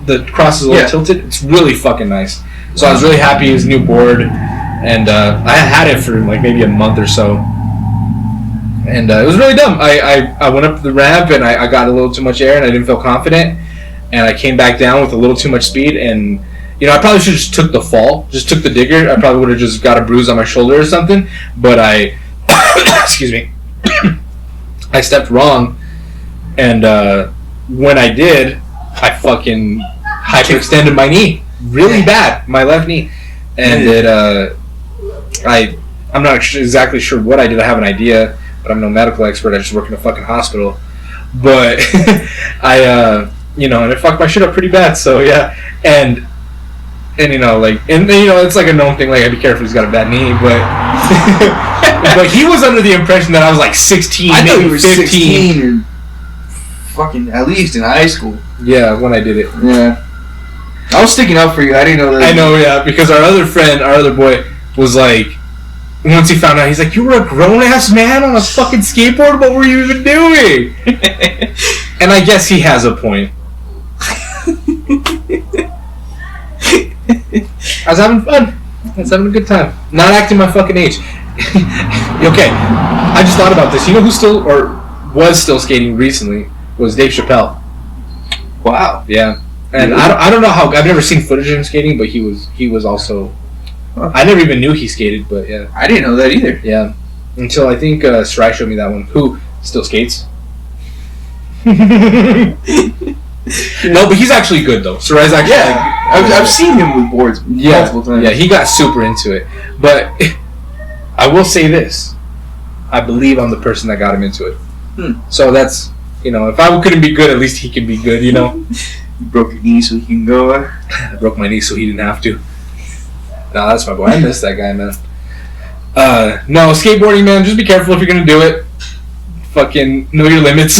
The cross is a little tilted. It's really fucking nice. So I was really happy with his new board, and I had it for like maybe a month or so. And it was really dumb. I went up the ramp and I got a little too much air and I didn't feel confident, and I came back down with a little too much speed, and I probably should have just took the fall, just took the digger. I probably would have just got a bruise on my shoulder or something, but I excuse me, I stepped wrong, and when I did, I fucking hyperextended my knee really bad, my left knee, and I'm not exactly sure what I did. I have an idea, but I'm no medical expert. I just work in a fucking hospital. But and it fucked my shit up pretty bad. So yeah, and it's like a known thing. Like, be careful, he's got a bad knee. But but he was under the impression that I was like 16, I maybe thought you were 15. 16 or fucking at least in high school. Yeah, when I did it. Yeah. I was sticking up for you. I didn't know that. I know, yeah, because our other boy was like, once he found out, he's like, you were a grown-ass man on a fucking skateboard? What were you even doing? And I guess he has a point. I was having fun. I was having a good time. Not acting my fucking age. Okay, I just thought about this. You know who still, or was still skating recently, was Dave Chappelle. Wow. Yeah. And I don't know how, I've never seen footage of him skating, but he was also, I never even knew he skated, but yeah. I didn't know that either. Yeah. Until I think Sarai showed me that one. Who still skates? No, but he's actually good though. Sarai's actually I've seen him with boards multiple times. Yeah, he got super into it. But I will say this. I believe I'm the person that got him into it. So that's, if I couldn't be good, at least he can be good, You broke your knee so he can go. I broke my knee so he didn't have to. No, that's my boy. I miss that guy, man. No, skateboarding, man, just be careful if you're going to do it. Fucking know your limits.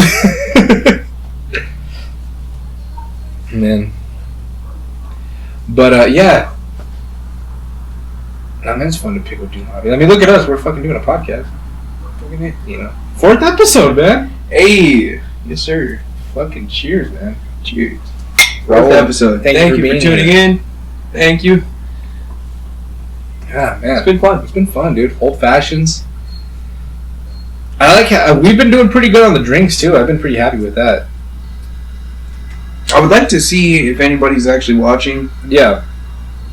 Man. But, yeah. No, man, it's fun to pick up new hobbies. I mean, look at us. We're fucking doing a podcast. Fourth episode, man. Hey. Yes, sir. Fucking cheers, man. Cheers. Fourth episode. Thank you for tuning in. Thank you. Yeah, man. It's been fun. It's been fun, dude. Old fashions. I like how we've been doing pretty good on the drinks, too. I've been pretty happy with that. I would like to see if anybody's actually watching. Yeah.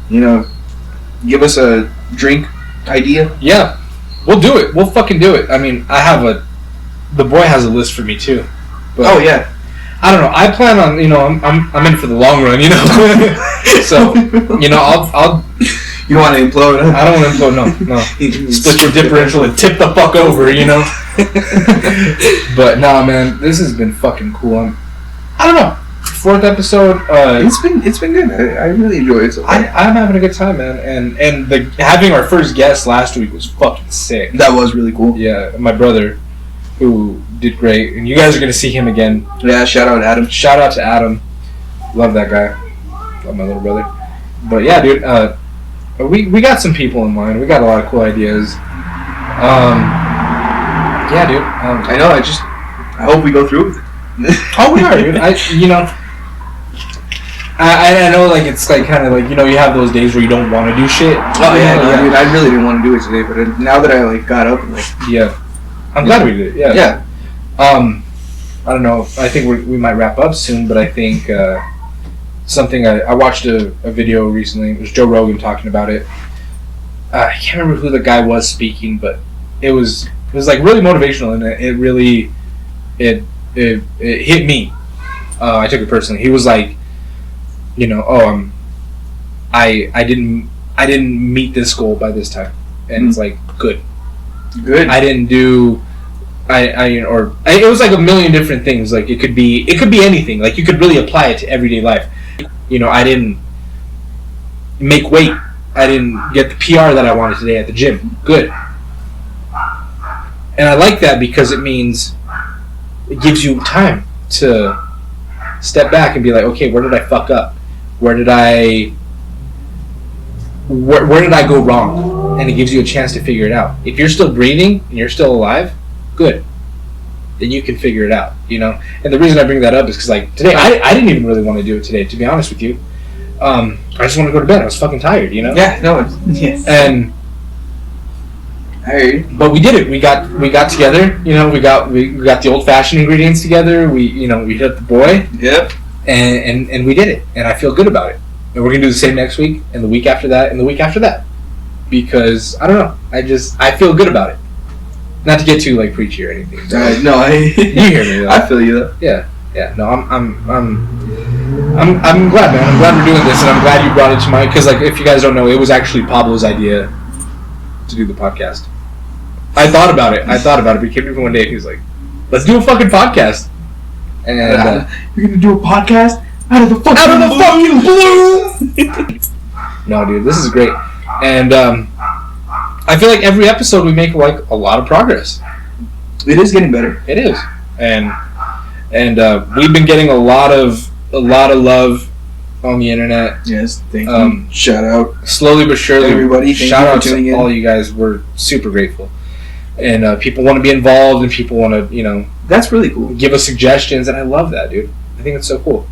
Give us a drink idea. Yeah. We'll do it. We'll fucking do it. I mean, the boy has a list for me, too. But oh, yeah. I don't know. I plan on, I'm in for the long run, So, I'll... You don't want to implode, huh? I don't want to implode, no. Split your differential and tip the fuck over, But, nah, man, this has been fucking cool. I don't know. 4th episode. It's been good. I really enjoy it. So I'm having a good time, man. And having our first guest last week was fucking sick. That was really cool. Yeah, my brother, who did great, and you guys are gonna see him again. Yeah, shout out Adam. Shout out to Adam. Love that guy. Love my little brother. But yeah, dude. We got some people in mind. We got a lot of cool ideas. Yeah, dude. I know. I hope we go through with it. Oh, we are, dude. I know, like, it's like kind of like, you know, you have those days where you don't want to do shit. Oh yeah, dude. I really didn't want to do it today, but now that I like got up and like, yeah, I'm glad we did it. Yeah. Yeah. I don't know. I think we might wrap up soon, but I think something I watched a video recently. It was Joe Rogan talking about it. I can't remember who the guy was speaking, but it was like really motivational, and it really it hit me. I took it personally. He was like, you know, I didn't meet this goal by this time, and it's like good. I didn't do. It was like a million different things. Like it could be anything. Like you could really apply it to everyday life. You know, I didn't make weight. I didn't get the PR that I wanted today at the gym. Good. And I like that because it means it gives you time to step back and be like, okay, where did I fuck up? Where did I go wrong? And it gives you a chance to figure it out. If you're still breathing and you're still alive, good. Then you can figure it out, you know? And the reason I bring that up is because, like, today, I didn't even really want to do it today, to be honest with you. I just wanted to go to bed. I was fucking tired, you know? Yeah, no. Yes. And... But we did it. We got together, you know, we got the old-fashioned ingredients together. We hit the boy. Yep. And we did it. And I feel good about it. And we're going to do the same next week, and the week after that, and the week after that. Because, I don't know, I feel good about it. Not to get too like preachy or anything. No, you hear me though. I feel you though. Yeah. No, I'm glad, man. I'm glad we're doing this, and I'm glad you brought it to mind. Because like, if you guys don't know, it was actually Pablo's idea to do the podcast. I thought about it. But he came to me one day and he was like, "Let's do a fucking podcast." And you're gonna do a podcast out of the fucking blue. No, dude, this is great, and I feel like every episode we make like a lot of progress. It is getting better. It is, and we've been getting a lot of love on the internet. Yes, thank you. Shout out, slowly but surely, everybody. Shout out to all you guys. We're super grateful, and people want to be involved, and people want to, you know, that's really cool. Give us suggestions, and I love that, dude. I think it's so cool.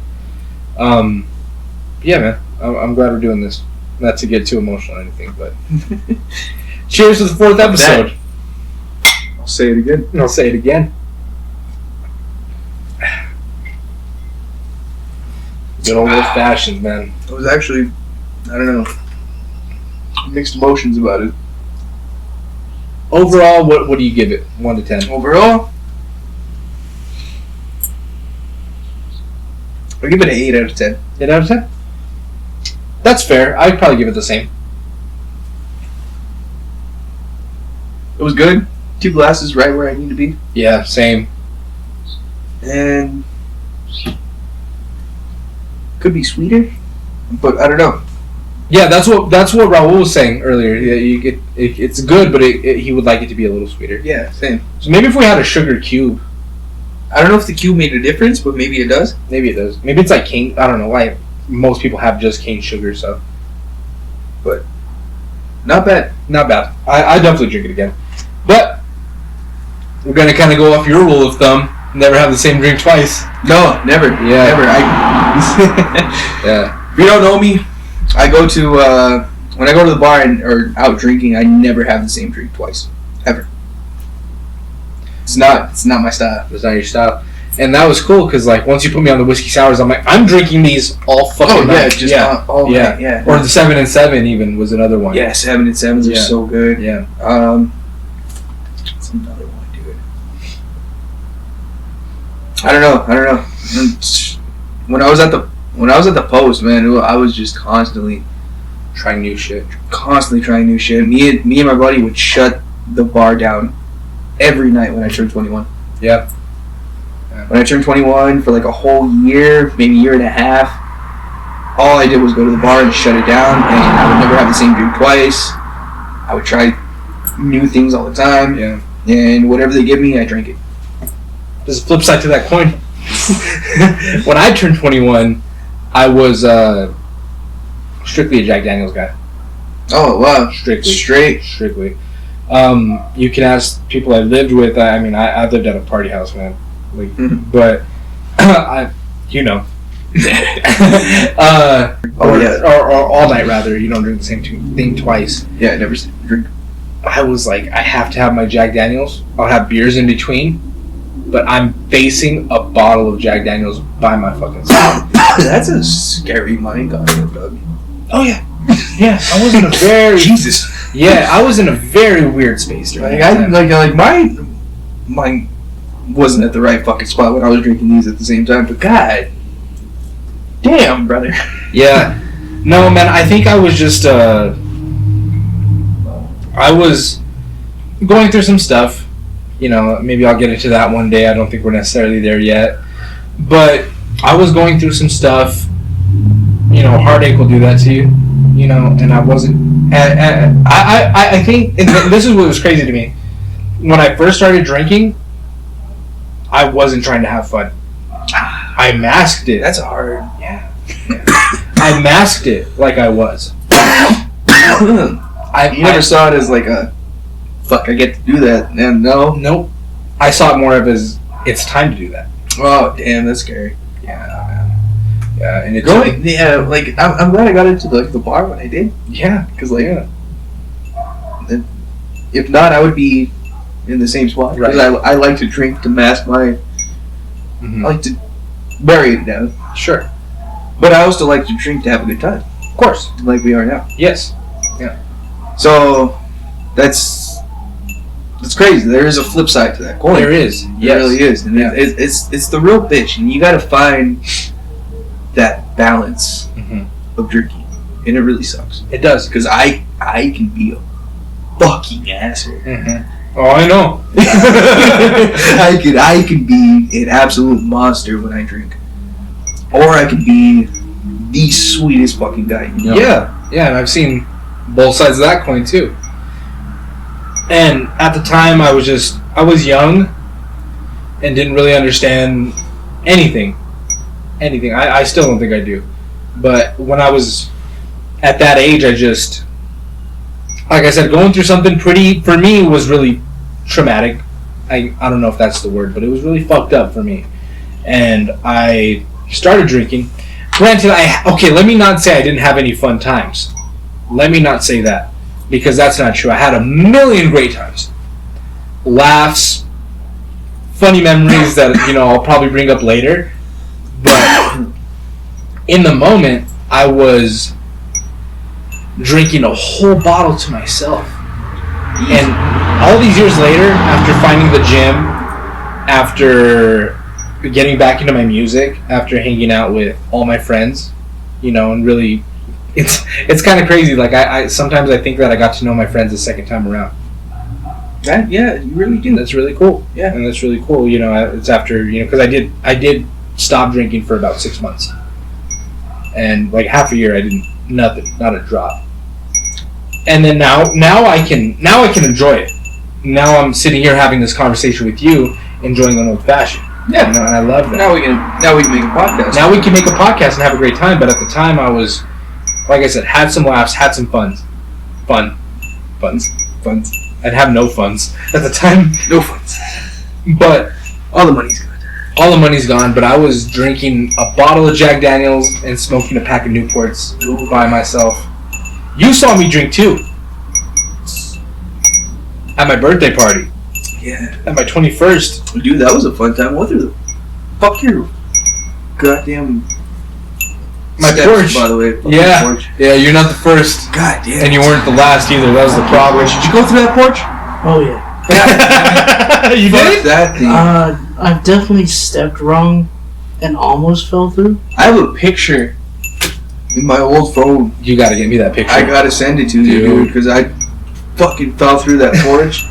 Yeah, man. I'm glad we're doing this. Not to get too emotional or anything, but. Cheers to the 4th episode. I'll say it again. And I'll say it again. Good old fashioned, man. I was actually, I don't know, mixed emotions about it. Overall, what do you give it? 1 to 10. Overall, I'll give it an 8 out of 10. 8 out of 10? That's fair. I'd probably give it the same. It was good. 2 glasses right where I need to be. Yeah, same. And could be sweeter, but I don't know. Yeah, that's what Raul was saying earlier. Yeah, it's good, but he would like it to be a little sweeter. Yeah, same. So maybe if we had a sugar cube. I don't know if the cube made a difference, but maybe it does. Maybe it does. Maybe it's like cane. I don't know why most people have just cane sugar, so. But not bad. Not bad. I definitely drink it again. But we're gonna kind of go off your rule of thumb. Never have the same drink twice. No, never. Yeah. Never. Yeah. If you don't know me, I go to when I go to the bar or out drinking, I never have the same drink twice, ever. It's not my style. It's not your style. And that was cool because like once you put me on the whiskey sours, I'm like, I'm drinking these all fucking night. All night, yeah. Or the 7 and 7 even was another one. Yeah, 7 and 7s are so good. Yeah. What's another one, dude? I don't know. When I was at the post, man, I was just constantly trying new shit. Me and my buddy would shut the bar down every night when I turned 21. Yeah. When I turned 21, for like a whole year, maybe year and a half, all I did was go to the bar and shut it down, and I would never have the same drink twice. I would try new things all the time, and whatever they give me, I drink it. There's a flip side to that coin. When I turned 21, I was strictly a Jack Daniels guy. Oh, wow. Strictly. You can ask people I lived with. I mean, I lived at a party house, man. Like, but or all night rather. You don't drink the same thing twice. Yeah, I never drink. I was like, I have to have my Jack Daniels. I'll have beers in between, but I'm facing a bottle of Jack Daniels by my fucking self. That's a scary mind concept, Doug. Oh yeah. Yeah, I was in a very Jesus. Yeah, I was in a very weird space during that time. Mine wasn't at the right fucking spot when I was drinking these at the same time. But God damn, brother. Yeah. No, man. I think I was just I was going through some stuff. You know, maybe I'll get into that one day. I don't think we're necessarily there yet. But I was going through some stuff. You know, heartache will do that to you. You know, and I wasn't. I think and this is what was crazy to me. When I first started drinking, I wasn't trying to have fun. I masked it. That's hard. Yeah. I masked it like I was. You never saw it as like a fuck. I get to do that. And nope. I saw it more of as it's time to do that. Oh damn, that's scary. Yeah, man. Yeah, and it's like I'm glad I got into the bar when I did. Yeah, because if not, I would be in the same spot. Because I like to drink to mask my. I like to bury it down. Sure. But I also like to drink to have a good time. Of course. Like we are now. Yes. Yeah. So that's crazy. There is a flip side to that coin. There is. There really is. And it's the real bitch. And you got to find that balance of drinking. And it really sucks. It does. Because I can be a fucking asshole. Oh, I know. I can be an absolute monster when I drink. Or I can be the sweetest fucking guy. You know? Yeah, and I've seen both sides of that coin too. And at the time, I was young and didn't really understand anything. I still don't think I do. But when I was at that age, I just, like I said, going through something for me, was really traumatic. I don't know if that's the word, but it was really fucked up for me. And I started drinking. Granted, let me not say I didn't have any fun times. Let me not say that, because that's not true. I had a million great times. Laughs, funny memories that, I'll probably bring up later. But in the moment, I was drinking a whole bottle to myself. And all these years later, after finding the gym, after getting back into my music, after hanging out with all my friends, and really, it's kind of crazy. Like I sometimes I think that I got to know my friends the second time around. Yeah, you really do. That's really cool. Yeah, and that's really cool. It's after because I did stop drinking for about 6 months, and like half a year I didn't not a drop. And then now I can enjoy it. Now I'm sitting here having this conversation with you, enjoying an old fashioned. Yeah, and I love that. Now we can make a podcast. Now we can make a podcast and have a great time. But at the time, I was, like I said, had some laughs, had some funds. I'd have no funds at the time. No funds. But all the money's gone. All the money's gone. But I was drinking a bottle of Jack Daniels and smoking a pack of Newports by myself. You saw me drink too. At my birthday party. Yeah. At my 21st. Dude, that was a fun time. What the fuck your goddamn my steps, porch, by the way. Yeah. Porch. Yeah, you're not the first. God damn. And you weren't the last either. That was the problem. Did you go through that porch? Oh yeah. You did? That thing. I've definitely stepped wrong and almost fell through. I have a picture in my old phone. You gotta get me that picture. I gotta send it to you, dude, because I fucking fell through that porch.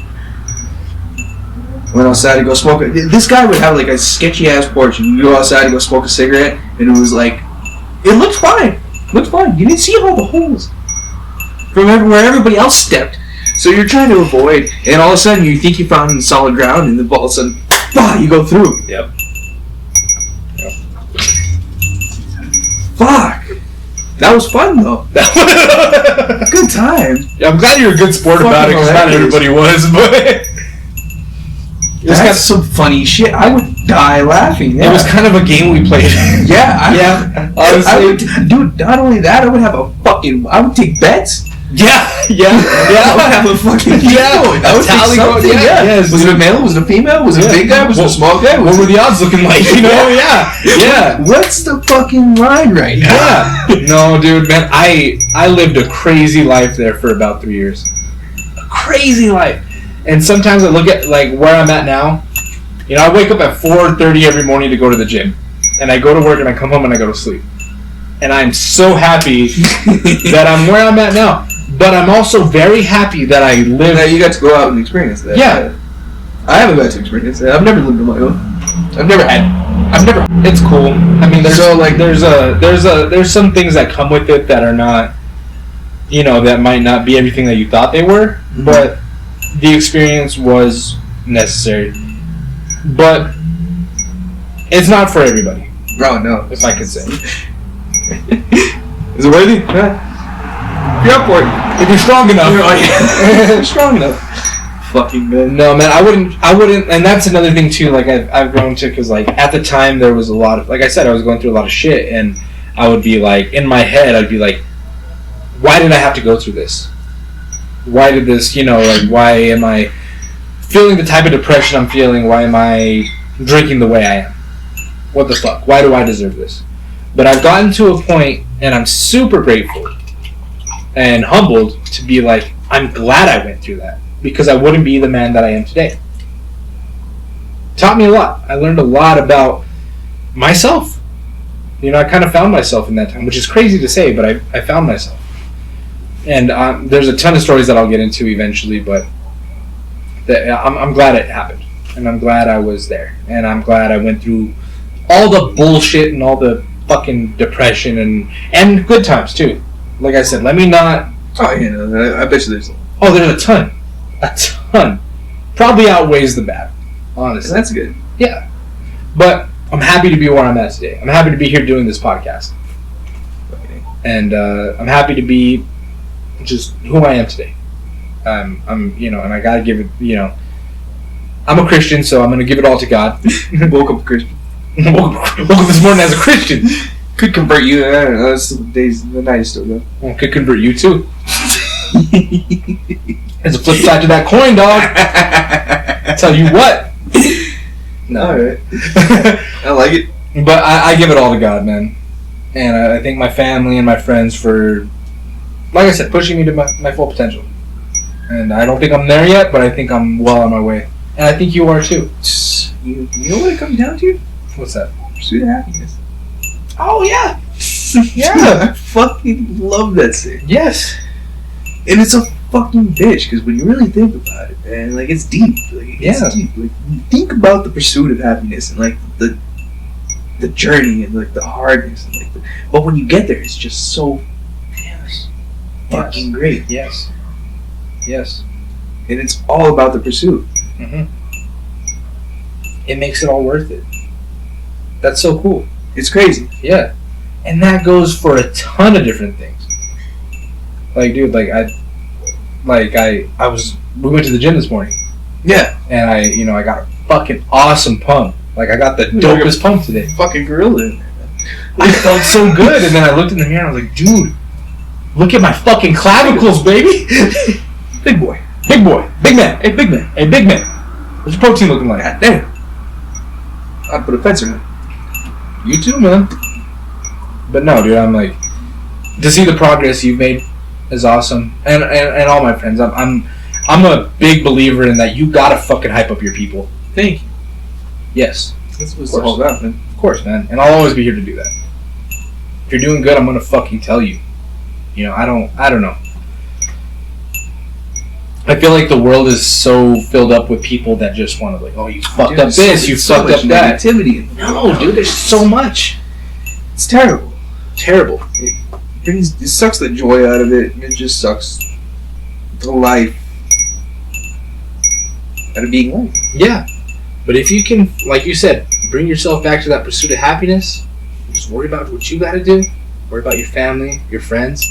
Went outside to go smoke. This guy would have like a sketchy ass porch, and you go outside to go smoke a cigarette, and it was like, it looked fine. Looked fine. You didn't see all the holes from where everybody else stepped. So you're trying to avoid, and all of a sudden you think you found solid ground, and then all of a sudden, you go through. Yep. Fuck. That was fun though. Good time. Yeah, I'm glad you're a good sport about it, because not everybody was, but that's some funny shit. I would die laughing. Yeah. It was kind of a game we played. Yeah. Honestly, I would, dude. Not only that, I would take bets. Yeah. I would have a fucking going. I would take something. Yes. Was it a male? Was it a female? Was it a big guy? Was it a small guy? What were the odds looking like? You know? Yeah. What's the fucking line right now? Yeah. No, dude, man. I lived a crazy life there for about 3 years. A crazy life. And sometimes I look at like where I'm at now. You know, I wake up at 4:30 every morning to go to the gym, and I go to work and I come home and I go to sleep. And I'm so happy that I'm where I'm at now. But I'm also very happy that I live. That you got to go out and experience that. Yeah. I haven't got to experience that. I've never lived on my own. It's cool. I mean, there's some things that come with it that are not, you know, that might not be everything that you thought they were, but the experience was necessary. But it's not for everybody. Oh no, if I could say. Is it worthy? Yeah. If you're up for it. If you're strong enough. You're strong enough. Fucking man. No, man, I wouldn't, and that's another thing too, like, I've grown to, because, like, at the time, there was a lot of, like I said, I was going through a lot of shit, and I would be, like, in my head, I'd be, like, why did I have to go through this? Why did this, you know, like, why am I feeling the type of depression I'm feeling? Why am I drinking the way I am? What the fuck? Why do I deserve this? But I've gotten to a point, and I'm super grateful and humbled to be like, I'm glad I went through that, because I wouldn't be the man that I am today. Taught me a lot. I learned a lot about myself. You know, I kind of found myself in that time, which is crazy to say, but I found myself. And there's a ton of stories that I'll get into eventually, but I'm glad it happened. And I'm glad I was there. And I'm glad I went through all the bullshit and all the fucking depression and good times too. Like I said, let me not... Oh, you know, I bet you there's... Oh, there's a ton. A ton. Probably outweighs the bad, honestly. That's good. Yeah. But I'm happy to be where I'm at today. I'm happy to be here doing this podcast. Okay. And I'm happy to be just who I am today. I'm, you know, and I gotta give it, you know... I'm a Christian, so I'm gonna give it all to God. Woke up a Christian. Woke up this morning as a Christian. Could convert you. I don't know. That's the night is still though. Well, could convert you too. There's a flip side to that coin, dog. I tell you what. No. Alright. I like it. But I give it all to God, man. And I thank my family and my friends for, like I said, pushing me to my full potential. And I don't think I'm there yet, but I think I'm well on my way. And I think you are too. You know what it comes down to? What's that? Pursuit of happiness. Oh, yeah. Yeah. I fucking love that thing. Yes. And it's a fucking bitch, because when you really think about it, man, like, it's deep. Like, it's deep. Like, think about the pursuit of happiness and, like, the journey and, like, the hardness. And, like, but when you get there, it's just so fucking great. Yes. And it's all about the pursuit. Mm-hmm. It makes it all worth it. That's so cool. It's crazy. Yeah. And that goes for a ton of different things. Like, dude, we went to the gym this morning. Yeah. And I got a fucking awesome pump. Like, I got the dopest pump today. Fucking gorilla in there. I felt so good. And then I looked in the mirror and I was like, dude, look at my fucking clavicles, baby. Big boy. Big man. Hey, big man. What's your protein looking like? God damn. I'd put a fence around. You too, man. But no, dude, I'm like, to see the progress you've made is awesome, and all my friends. I'm a big believer in that. You gotta fucking hype up your people. Thank you. Yes, that's what it's all about, man. Of course, man, and I'll always be here to do that. If you're doing good, I'm gonna fucking tell you. You know, I don't know. I feel like the world is so filled up with people that just want to, like, oh, you fucked up this, you so fucked up much that. negativity. No, dude, there's so much. It's terrible. Terrible. It sucks the joy out of it. It just sucks the life out of being life. Yeah. But if you can, like you said, bring yourself back to that pursuit of happiness, just worry about what you got to do, worry about your family, your friends,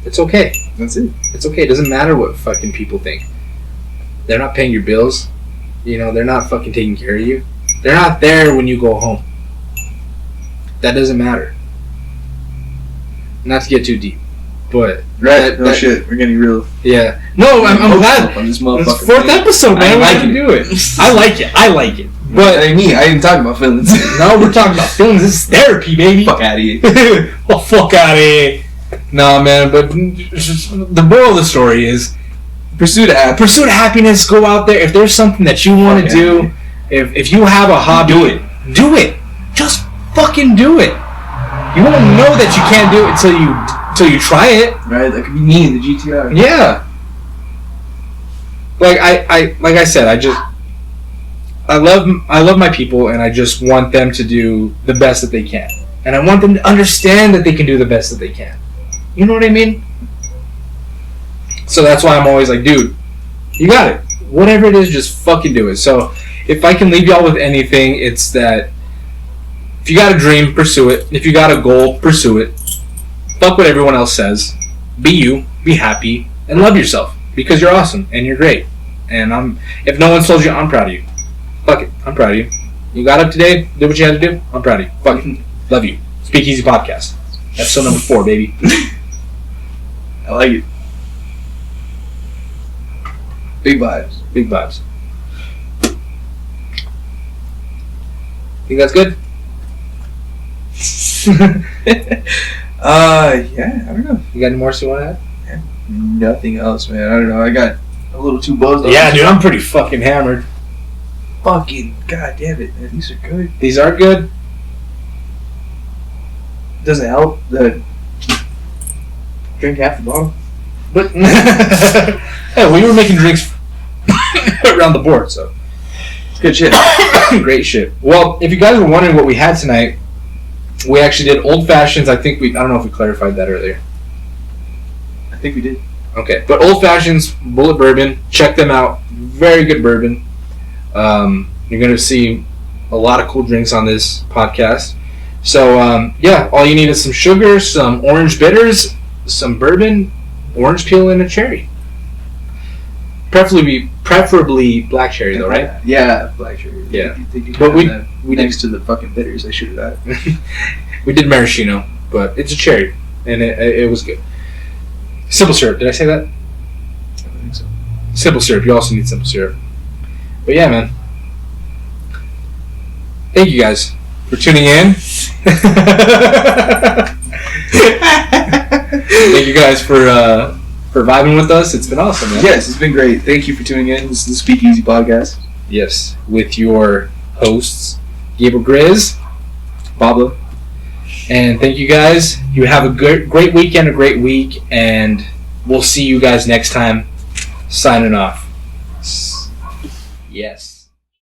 it's okay. That's it. It's okay. It doesn't matter what fucking people think. They're not paying your bills. You know, they're not fucking taking care of you. They're not there when you go home. That doesn't matter. Not to get too deep, but Right. No shit. We're getting real. yeah. No, I'm glad. On this It's motherfucker. fourth episode, man. I We like can it. do it. I like it. But I ain't talking about feelings. no, we're talking about feelings. This is therapy, baby. Fuck out of here. Well, fuck out of here. Nah, man. But the moral of the story is Pursue the pursue happiness. Go out there. If there's something that you want to Fuck do, if you have a hobby, Do it. Do it. Just fucking do it. You won't know that you can't do it until you try it. Right? That could be me in the GTR. Yeah. Like I said, I love my people, and I just want them to do the best that they can, and I want them to understand that they can do the best that they can. You know what I mean? So that's why I'm always like, dude, you got it. Whatever it is, just fucking do it. So if I can leave y'all with anything, it's that if you got a dream, pursue it. If you got a goal, pursue it. Fuck what everyone else says. Be you, be happy, and love yourself, because you're awesome and you're great. And if no one's told you, I'm proud of you. Fuck it, I'm proud of you. You got up today, did what you had to do, I'm proud of you. Fuck it, love you. SpeakEazy Podcast, episode number 4, baby. I like it. Big vibes. Big vibes. Think that's good? Yeah, I don't know. You got any more you want to add? Nothing else, man. I don't know. I got a little too buzzed. Yeah, dude, I'm pretty fucking hammered. Fucking god damn it, man. These are good. These are good. Doesn't help that drink half the bottle. But hey, we were making drinks around the board, so It's good shit. great shit. Well, if you guys were wondering what we had tonight, we actually did old fashions. I don't know if we clarified that earlier. I think we did. Okay, but old fashions, Bullet Bourbon, check them out. Very good bourbon. You're gonna see a lot of cool drinks on this podcast. So yeah, all you need is some sugar, some orange bitters, some bourbon, orange peel, and a cherry. Preferably black cherry, though, right? Yeah, black cherry. Yeah. But we next to the fucking bitters, I should have that. We did maraschino, but it's a cherry, and it was good. Simple syrup. Did I say that? I don't think so. Simple syrup. You also need simple syrup. But yeah, man. Thank you guys for tuning in. Thank you guys for vibing with us. It's been awesome, man. Yes, it's been great. Thank you for tuning in. This is the SpeakEazy Podcast. Yes, with your hosts, GabrielGrizz, Pablo. and thank you guys. You have a great weekend, a great week, and we'll see you guys next time. Signing off. Yes.